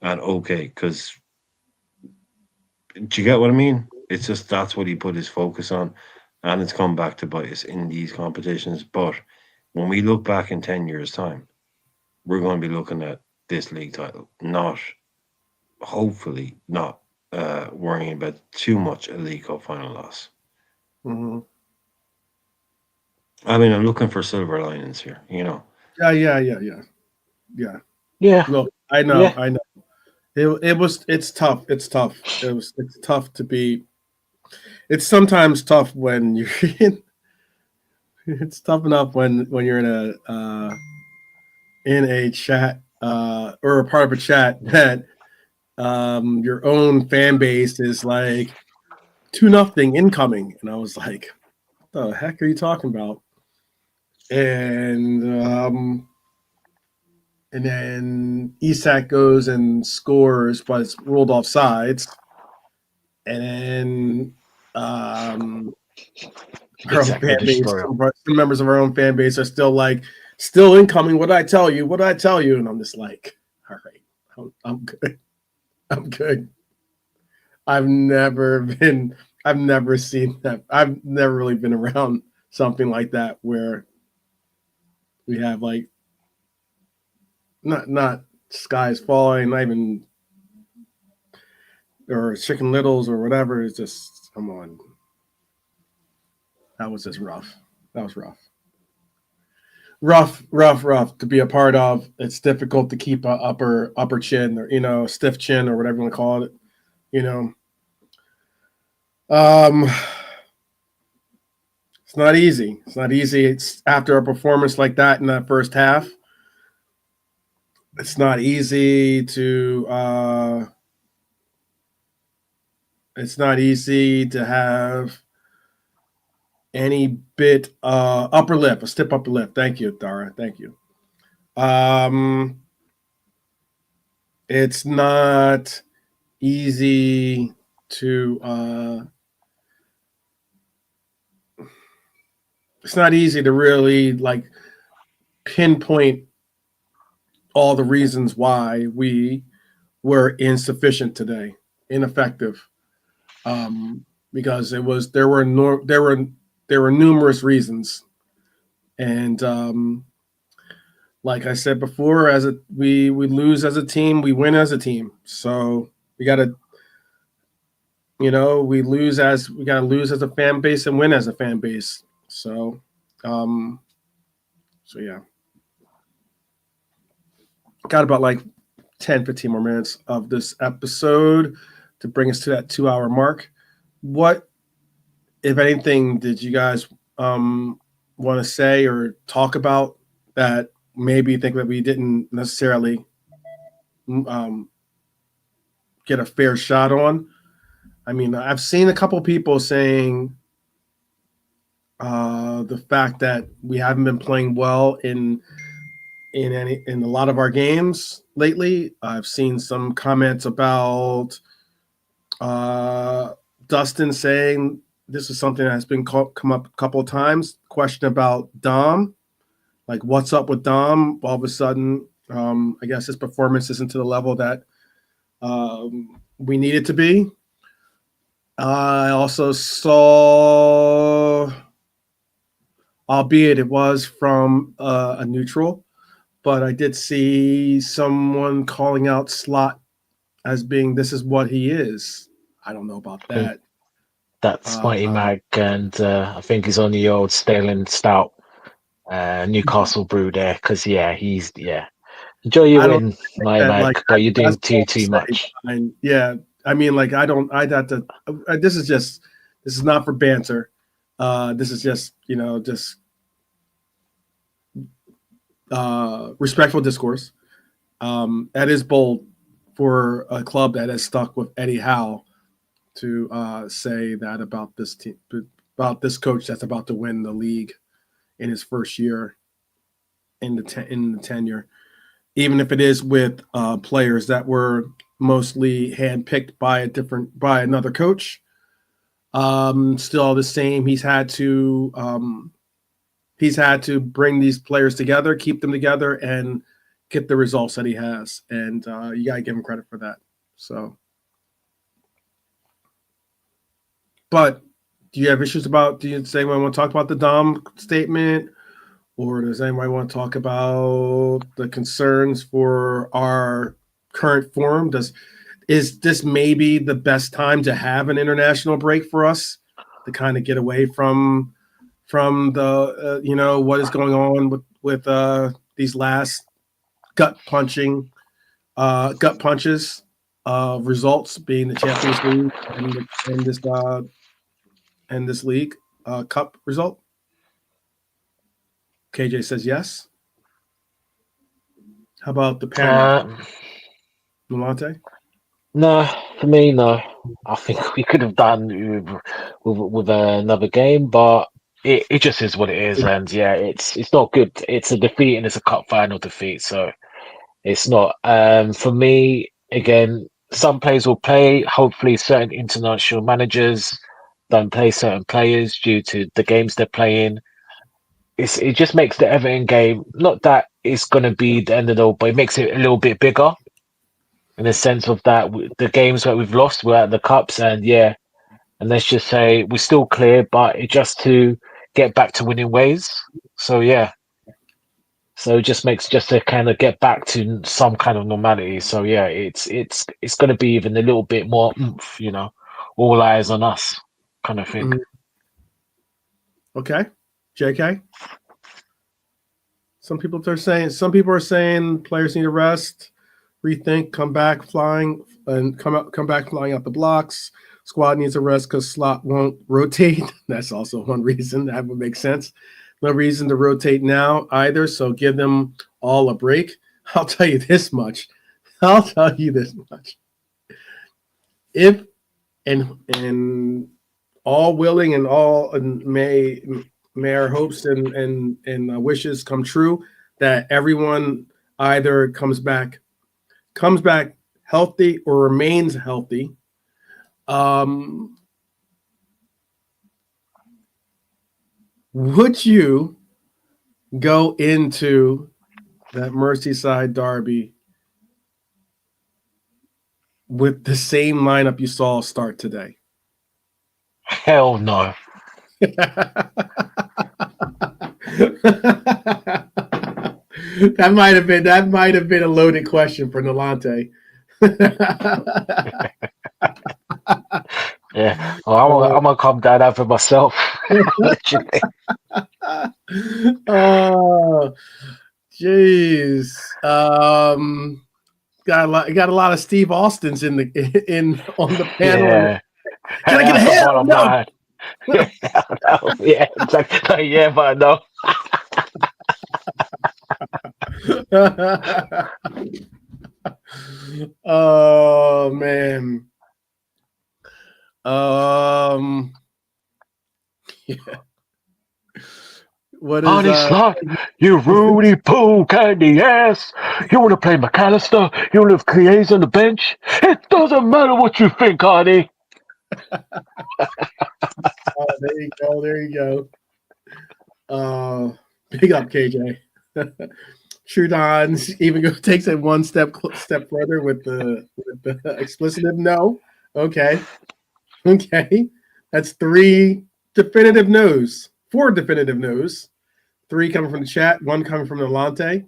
And okay, because do you get what I mean? It's just that's what he put his focus on, and it's come back to bite us in these competitions. But when we look back in 10 years' time, we're going to be looking at this league title, not hopefully not worrying about too much a League Cup final loss. Mhm. I mean, I'm looking for silver linings here, you know. Yeah. Yeah, Look, I know, yeah. I know. It's tough. It's tough to be. It's sometimes tough when you're in. It's tough enough when you're in a chat or a part of a chat that your own fan base is like 2-0 incoming, and I was like, "What the heck are you talking about?" And and then Isak goes and scores, but it's ruled off sides. And then our own Exactly, the fan base, destroyer. some members of our own fan base are still like, still incoming. What did I tell you? What did I tell you? And I'm just like, all right, I'm good. I'm good. I've never been, I've never seen that. I've never really been around something like that where we have like not skies falling, not even or chicken littles or whatever. It's just come on. That was just rough. That was rough. Rough to be a part of. It's difficult to keep a upper chin or stiff chin or whatever you want to call it. You know, um, it's not easy. It's not easy. It's after a performance like that in that first half. It's not easy to. It's not easy to have any bit upper lip, a stiff upper lip. Thank you, Dara. Thank you. Um, it's not easy to it's not easy to really like pinpoint all the reasons why we were insufficient today, ineffective, because there were numerous reasons, and like I said before, we lose as a team, we win as a team. So we got to, we got to lose as a fan base and win as a fan base. So, yeah, got about like 10, 15 more minutes of this episode to bring us to that 2-hour mark. What, if anything, did you guys want to say or talk about that maybe you think that we didn't necessarily get a fair shot on? I mean, I've seen a couple people saying the fact that we haven't been playing well in a lot of our games lately. I've seen some comments about Dustin saying this is something that has been come up a couple of times. Question about Dom, like what's up with Dom? All of a sudden, I guess his performance isn't to the level that we need it to be. I also saw, albeit it was from a neutral, but I did see someone calling out Slot as being this is what he is. I don't know about that. That's Mighty Mag, and I think he's on the old stale and stout Newcastle brew there. Because enjoy your win, Mighty Mag, but you're doing too much. Yeah, I mean, like I'd have to. This is not for banter. This is just respectful discourse. That is bold for a club that has stuck with Eddie Howe to say that about this team, about this coach that's about to win the league in his first year in the tenure, even if it is with players that were mostly handpicked by another coach. Still the same. He's had to bring these players together, keep them together, and get the results that he has. And you gotta give him credit for that. So, but do you have issues about? Does anyone want to talk about the Dom statement, or does anybody want to talk about the concerns for our current form? Is this maybe the best time to have an international break for us to kind of get away from the what is going on with these last gut punches of results, being the Champions League and this league cup result? KJ says yes. How about the panel? Malante? No, for me, no. I think we could have done with another game, but it just is what it is, and it's not good. It's a defeat and it's a cup final defeat, so it's not. For me, again, some players will play. Hopefully, certain international managers don't play certain players due to the games they're playing. It just makes the Everton game, not that it's going to be the end of the all, but it makes it a little bit bigger in the sense of that the games that we've lost were at the cups, and let's just say we're still clear, but it just to get back to winning ways. So so it just makes just to kind of get back to some kind of normality. So it's going to be even a little bit more oomph, all eyes on us kind of thing. Mm-hmm. Okay, JK. Some people are saying players need to rest, rethink, come back flying out the blocks. Squad needs a rest because Slot won't rotate. That's also one reason. That would make sense. No reason to rotate now either, so give them all a break. I'll tell you this much. If and all willing and all and may our hopes and wishes come true, that everyone either comes back healthy or remains healthy, would you go into that Merseyside derby with the same lineup you saw start today? Hell no. That might have been a loaded question for Nolante. Yeah. Well, I'm gonna calm down over myself. Literally. Oh, jeez. Got a lot of Steve Austins in on the panel. Yeah. Can I get a That's the hell bottom no? line. No. Yeah, exactly. Yeah, but no. Oh man. Yeah. What is Arne Slot, you Rudy Poo candy ass. You want to play McAllister? You want to Chiesa on the bench? It doesn't matter what you think, Arnie. Oh, there you go. There you go. Big up, KJ. Trudon's even takes it one step further with the explicitive no. Okay. That's 3 definitive no's. 4 definitive no's. 3 coming from the chat, 1 coming from Nolante.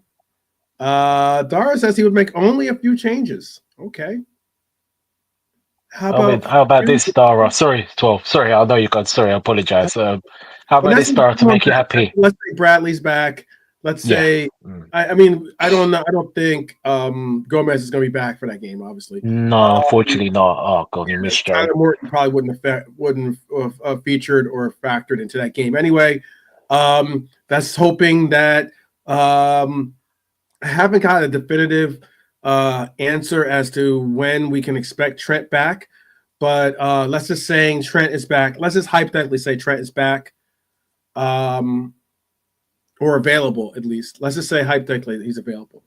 Dara says he would make only a few changes. Okay. How about this, Dara? Sorry, 12. Sorry, I know you got. Sorry, I apologize. How about this, Dara, to make you happy? Let's say Bradley's back. Let's say, I mean, I don't know. I don't think Gomez is going to be back for that game. Obviously, no, unfortunately not. Oh God, you missed Joe. Tyler Morton probably wouldn't have featured or factored into that game anyway. That's hoping that I haven't got a definitive answer as to when we can expect Trent back, but let's just saying Trent is back. Let's just hypothetically say Trent is back. Or available, at least. Let's just say hypothetically that he's available.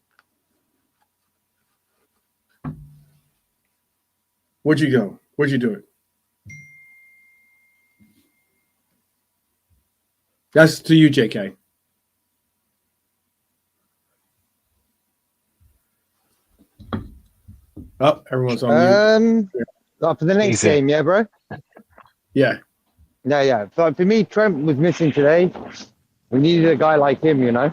Would you go? Would you do it? That's to you, JK. Oh, everyone's on mute. For the next game, yeah, bro? Yeah. Yeah. For me, Trent was missing today. We needed a guy like him, you know.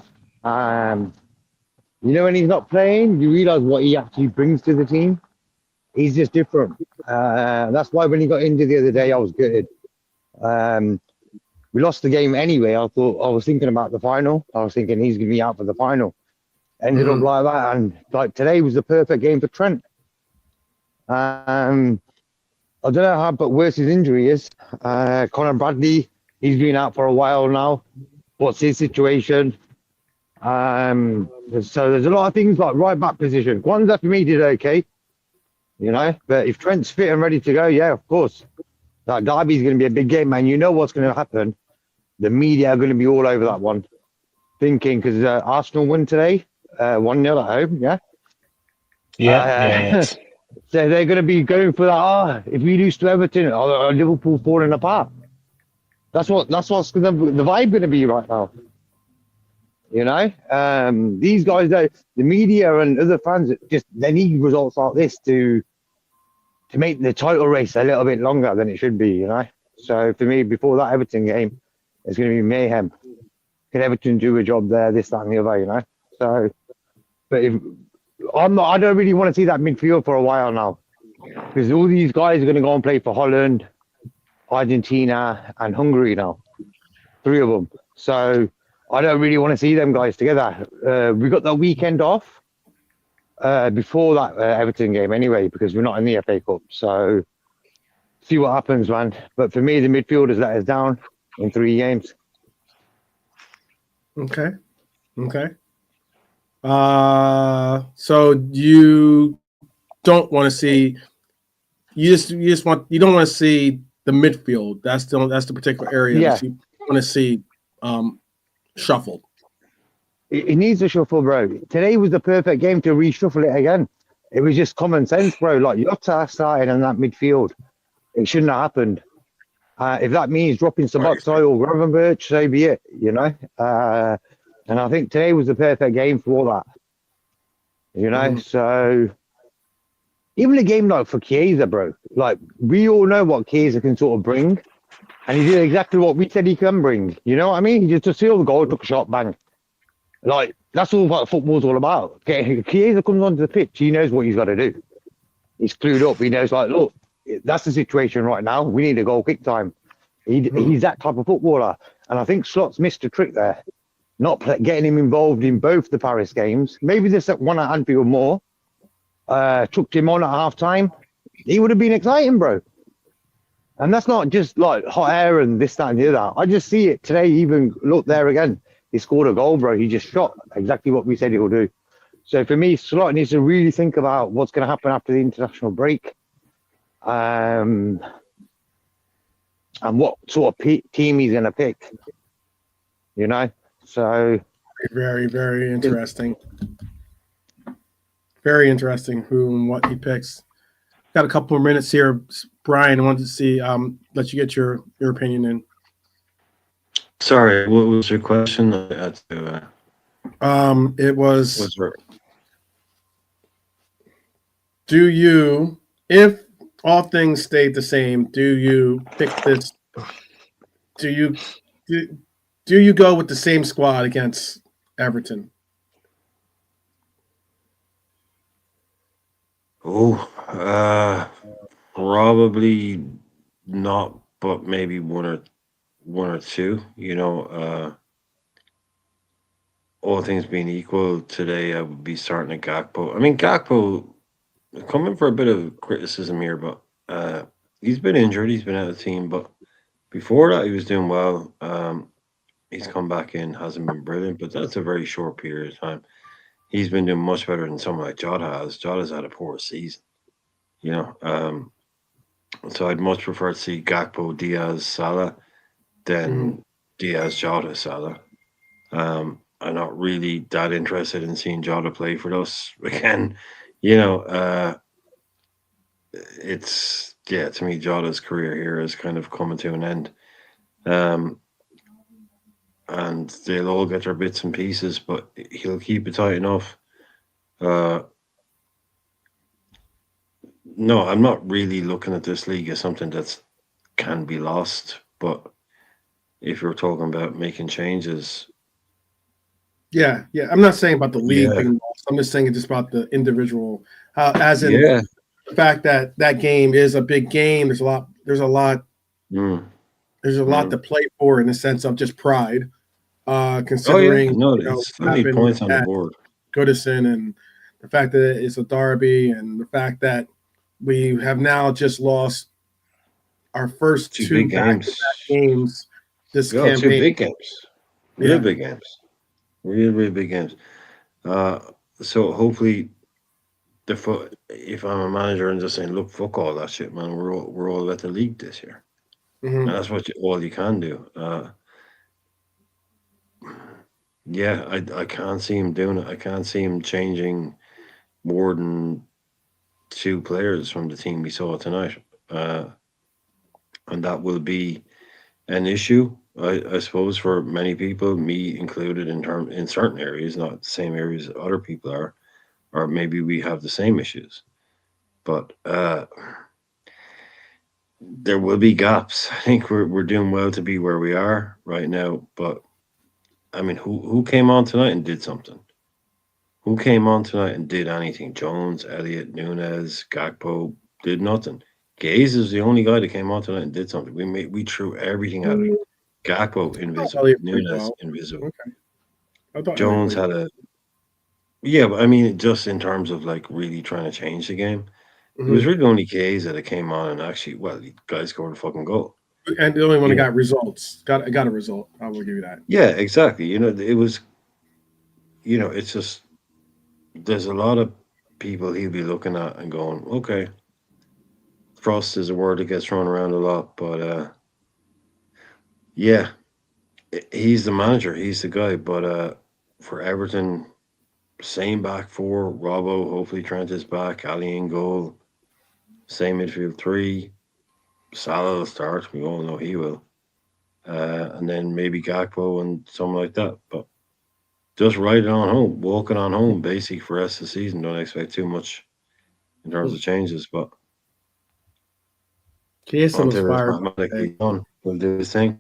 When he's not playing, you realize what he actually brings to the team. He's just different. That's why when he got injured the other day, I was gutted. We lost the game anyway. I was thinking about the final. I was thinking he's going to be out for the final. Ended up like that, and like today was the perfect game for Trent. I don't know how, but worse his injury is. Conor Bradley, he's been out for a while now. What's his situation? So there's a lot of things like right back position. Kwanzaa for me did okay, but if Trent's fit and ready to go, yeah, of course. That derby's going to be a big game, man. You know what's going to happen. The media are going to be all over that one. Thinking, because Arsenal won today, 1-0 at home, yeah? Yeah. So they're going to be going for that, if we lose to Everton, Liverpool falling apart. That's what's the vibe going to be right now. These guys, the media and other fans, they need results like this to make the title race a little bit longer than it should be. So for me, before that Everton game, it's going to be mayhem. Can Everton do a job there? This, that, and the other. So, but I don't really want to see that midfield for a while now, because all these guys are going to go and play for Holland, Argentina, and Hungary now. 3 of them. So I don't really want to see them guys together. We got the weekend off before that Everton game anyway, because we're not in the FA Cup. So see what happens, man. But for me, the midfielders let us down in 3 games. Okay. So you don't want to see. You don't want to see the midfield. That's the particular area that you want to see shuffled. It needs a shuffle, bro. Today was the perfect game to reshuffle it again. It was just common sense, bro. Like Jota started in that midfield. It shouldn't have happened. If that means dropping Sabotsoy or Gravenberch, so be it, you know. And I think today was the perfect game for that, you know. So even a game like for Chiesa, bro, like we all know what Chiesa can sort of bring, and he did exactly what we said he can bring. You know what I mean? He just sealed the goal, took a shot, bang. Like that's all what football's all about. Okay, Chiesa comes onto the pitch, he knows what he's got to do. He's clued up. He knows, like, look, that's the situation right now. We need a goal kick time. He's that type of footballer, and I think Slot's missed a trick there, not getting him involved in both the Paris games. Maybe this one at Anfield more. Chucked him on at half time. He would have been exciting, bro. And that's not just like hot air and this, that, and the other. I just see it today. Even look there again. He scored a goal, bro. He just shot exactly what we said he will do. So for me, Slot needs to really think about what's going to happen after the international break, and what sort of team he's going to pick. You know, so very, very interesting. Very interesting who and what he picks. Got a couple more minutes here, Brian. I wanted to see, let you get your opinion in. Sorry, what was your question? I had to. It was. What's right? Do you, if all things stayed the same, do you pick this? Do you go with the same squad against Everton? Oh, probably not, but maybe one or two. You know, all things being equal, today I would be starting at Gakpo. I mean, Gakpo coming for a bit of criticism here, but he's been injured. He's been out of the team, but before that, he was doing well. He's come back in, hasn't been brilliant, but that's a very short period of time. He's been doing much better than someone like Jota has. Jota's had a poor season, you know. So I'd much prefer to see Gakpo, Diaz, Salah than Diaz, Jota, Salah. I'm not really that interested in seeing Jota play for us again. You know, it's to me, Jota's career here is kind of coming to an end. And they'll all get their bits and pieces, but he'll keep it tight enough. No, I'm not really looking at this league as something that can be lost. But if you're talking about making changes, yeah, I'm not saying about the league Yeah. being lost. I'm just saying just about the individual, as in yeah, the fact that that game is a big game. There's a lot. mm, There's a lot to play for in the sense of just pride. oh yeah, Considering no, you know, it's what only happened points on the at board. Goodison and the fact that it's a derby and the fact that we have now just lost our first Two two big back-to-back games this Yeah, two campaign. big games, real Yeah. big games, real big games. So hopefully if I'm a manager and just saying, look, fuck all that shit, man. We're all at the league this year, Mhm. and that's all you can do. Yeah, I can't see him doing it. I can't see him changing more than two players from the team we saw tonight, and that will be an issue, I suppose, for many people, me included, in certain areas, not the same areas that other people are, or maybe we have the same issues, but there will be gaps. I think we're doing well to be where we are right now, but I mean, who came on tonight and did something? Who came on tonight and did anything? Jones, Elliott, Nunez, Gakpo did nothing. Gaze is the only guy that came on tonight and did something. We threw everything at him. Gakpo invisible, Elliott played Nunez well. invisible. Okay. I thought Jones Elliott had yeah, but I mean, just in terms of like really trying to change the game, it was really only Gaze that came on and actually, well, the guy scored a fucking goal. and the only one that Yeah. got results. Got a result. I will give you that. Yeah, exactly. You know, it was, it's just there's a lot of people he'll be looking at and going, okay, trust is a word that gets thrown around a lot, but yeah, he's the manager, he's the guy. But for Everton, Same back four. Robbo, hopefully Trent is back. Ali in goal. Same midfield three. Salah will start. We all know he will. And then maybe Gakpo and something like that. But just riding on home, walking on home, basic for the rest of the season. Don't expect too much in terms of changes. But Chiesa was until it's fired. mathematically done, we'll do his thing.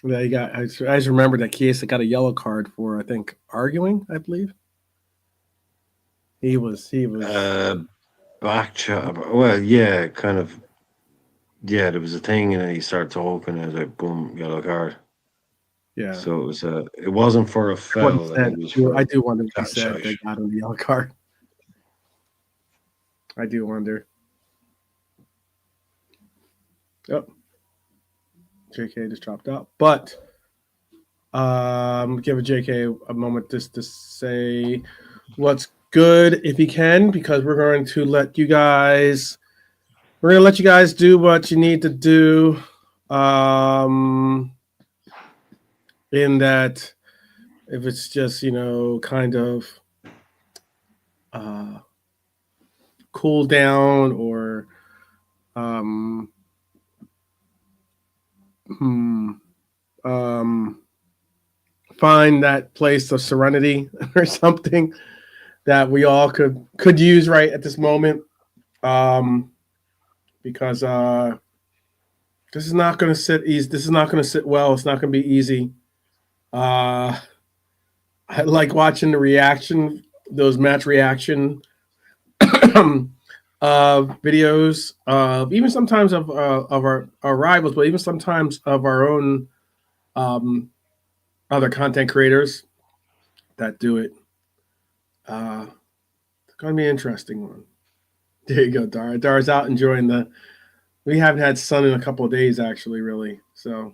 Yeah, he got. I just remember that Chiesa got a yellow card for, I think, arguing. I believe he was. Back chat. Well, yeah, kind of. Yeah, there was a thing, and then he started talking, and it was like, boom, yellow card. Yeah. So it was. It wasn't for a What he foul. I said. think it was for. I do wonder what he chat said shite. that got him the yellow card. I do wonder. Yep. JK just dropped out, but give JK a moment just to say what's good if he can, because we're going to let you guys. We're going to let you guys do what you need to do. In that, if it's just kind of cool down or find that place of serenity or something that we all could use right at this moment, because this is not going to sit easy. This is not going to sit well. It's not going to be easy. I like watching the reaction, those match reaction videos, even sometimes of our rivals, but even sometimes of our own other content creators that do it. It's going to be an interesting one. There you go, Dara. Dara's out enjoying we haven't had sun in a couple of days, actually, really. So,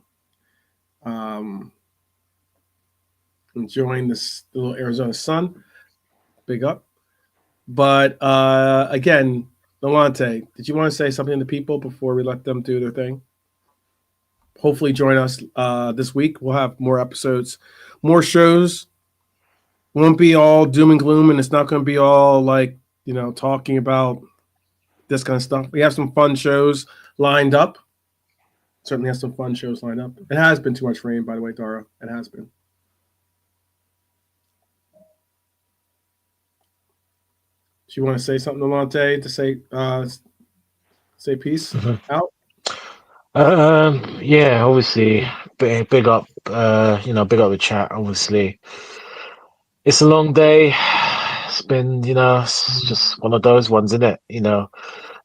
enjoying this little Arizona sun. Big up. But again, Nolante, did you want to say something to people before we let them do their thing? Hopefully join us this week. We'll have more episodes, more shows. Won't be all doom and gloom, and it's not going to be all like, talking about this kind of stuff. We have some fun shows lined up. Certainly have some fun shows lined up. It has been too much rain, by the way, Dara. It has been. Do you want to say something, Nolante, to say peace out? Yeah, obviously, big up, big up the chat. Obviously, it's a long day. It's been, it's just one of those ones, isn't it?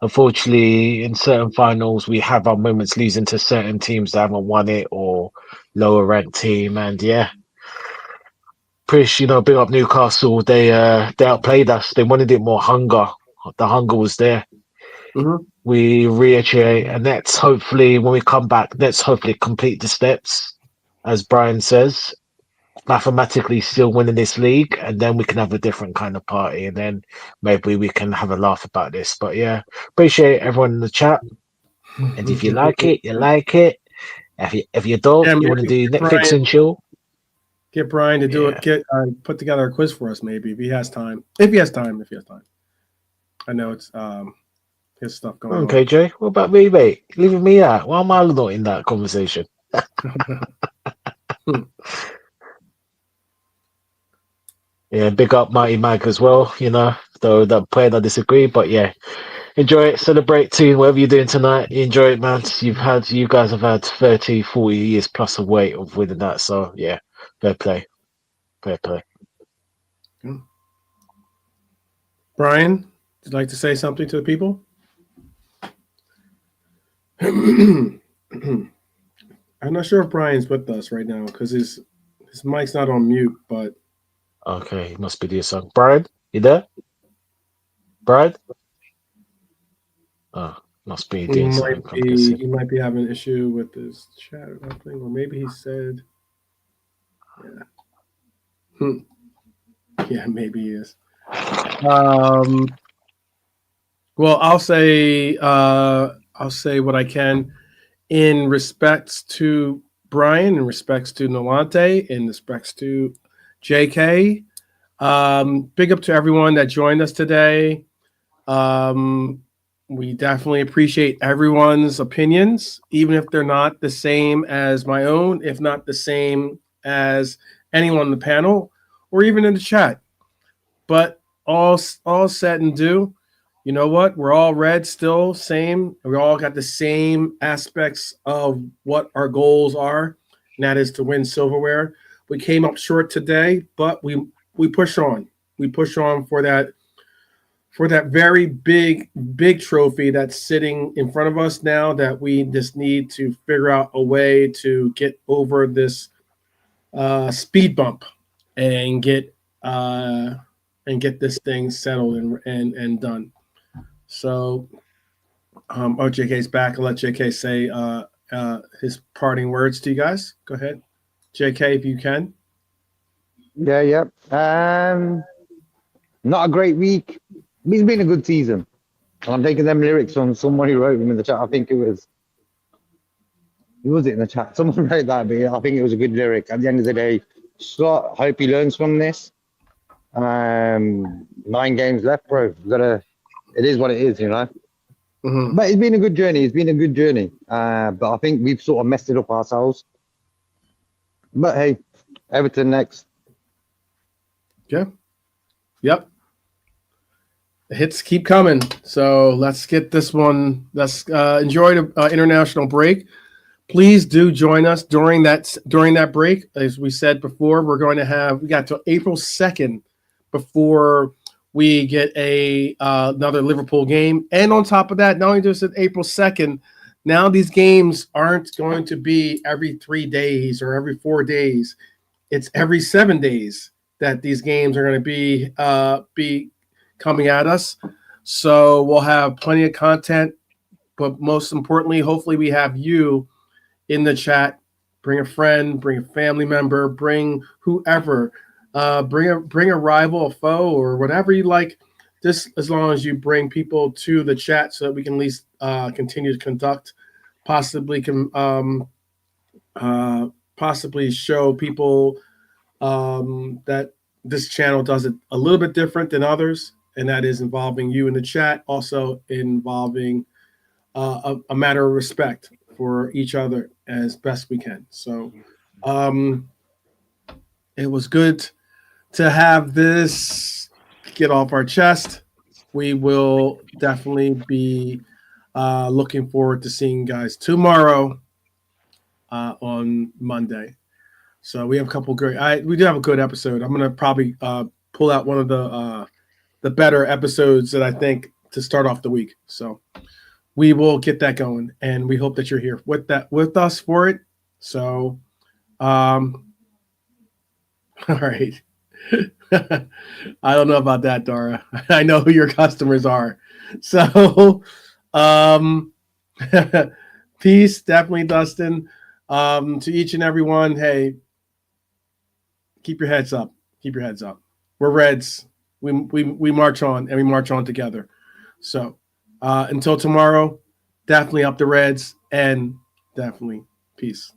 Unfortunately, in certain finals, we have our moments losing to certain teams that haven't won it or lower ranked team, and yeah. Prish, big up Newcastle. They outplayed us. They wanted it more hunger. The hunger was there. Mm-hmm. We reiterate, and let's hopefully, when we come back, let's hopefully complete the steps, as Brian says, mathematically still winning this league, and then we can have a different kind of party, and then maybe we can have a laugh about this. But yeah, appreciate everyone in the chat. And if you like it, you like it. If you don't, you want to do Netflix and chill. Get Brian to do it. Put together a quiz for us, maybe if he has time. If he has time. I know it's his stuff going on. Okay, Jay. What about me, mate? Leaving me out. Why am I not in that conversation? Yeah, big up Mighty Mag as well. Though that player I disagree, but yeah, enjoy it, celebrate too. Whatever you're doing tonight, enjoy it, man. You guys have had 30, 40 years plus of weight of winning that. So yeah, fair play. Brian, would you like to say something to the people? I'm not sure if Brian's with us right now because his mic's not on mute, but okay, it must be the song. Brian, you there? Brian? Oh, must be doing something. He might be having an issue with his chat or something, or maybe he said, yeah. Yeah, maybe he is. Well, I'll say what I can in respects to Brian, in respects to Nolante, in respects to JK. Big up to everyone that joined us today. We definitely appreciate everyone's opinions, even if they're not the same as my own, if not the same as anyone on the panel or even in the chat. But all said and do, you know what? We're all red still, same. We all got the same aspects of what our goals are, and that is to win silverware. We came up short today, but we push on. We push on for that very big trophy that's sitting in front of us now, that we just need to figure out a way to get over this speed bump and get this thing settled and done. So JK's back. I'll let JK say his parting words to you guys. Go ahead, JK, if you can. Yeah. Not a great week. It's been a good season. I'm taking them lyrics from someone who wrote them in the chat. I think it was. Who was it in the chat? Someone wrote that, but I think it was a good lyric. At the end of the day, Slot, hope he learns from this. 9 games left, bro. It is what it is, you know. Mm-hmm. But it's been a good journey. But I think we've sort of messed it up ourselves. But hey, Everton next. Yeah. Yep. The hits keep coming. So let's get this one. Let's enjoy the international break. Please do join us during that break. As we said before, we got till April 2nd before we get another Liverpool game. And on top of that, not only just at April 2nd, now these games aren't going to be every 3 days or every 4 days. It's every 7 days that these games are going to be coming at us. So we'll have plenty of content, but most importantly, hopefully we have you in the chat. Bring a friend, bring a family member, bring whoever, bring a rival, a foe, or whatever you like. Just as long as you bring people to the chat, so that we can at least continue to conduct, possibly show people that this channel does it a little bit different than others, and that is involving you in the chat, also involving a matter of respect for each other as best we can. So it was good to have this get off our chest. We will definitely be looking forward to seeing you guys tomorrow on Monday. So we have a couple we do have a good episode. I'm gonna probably pull out one of the better episodes that I think to start off the week. So we will get that going, and we hope that you're here with us for it. So, all right. I don't know about that, Dara. I know who your customers are. So, peace, definitely, Dustin. To each and every one, hey, keep your heads up. Keep your heads up. We're Reds. We march on, and we march on together. So, until tomorrow, definitely up the Reds, and definitely peace.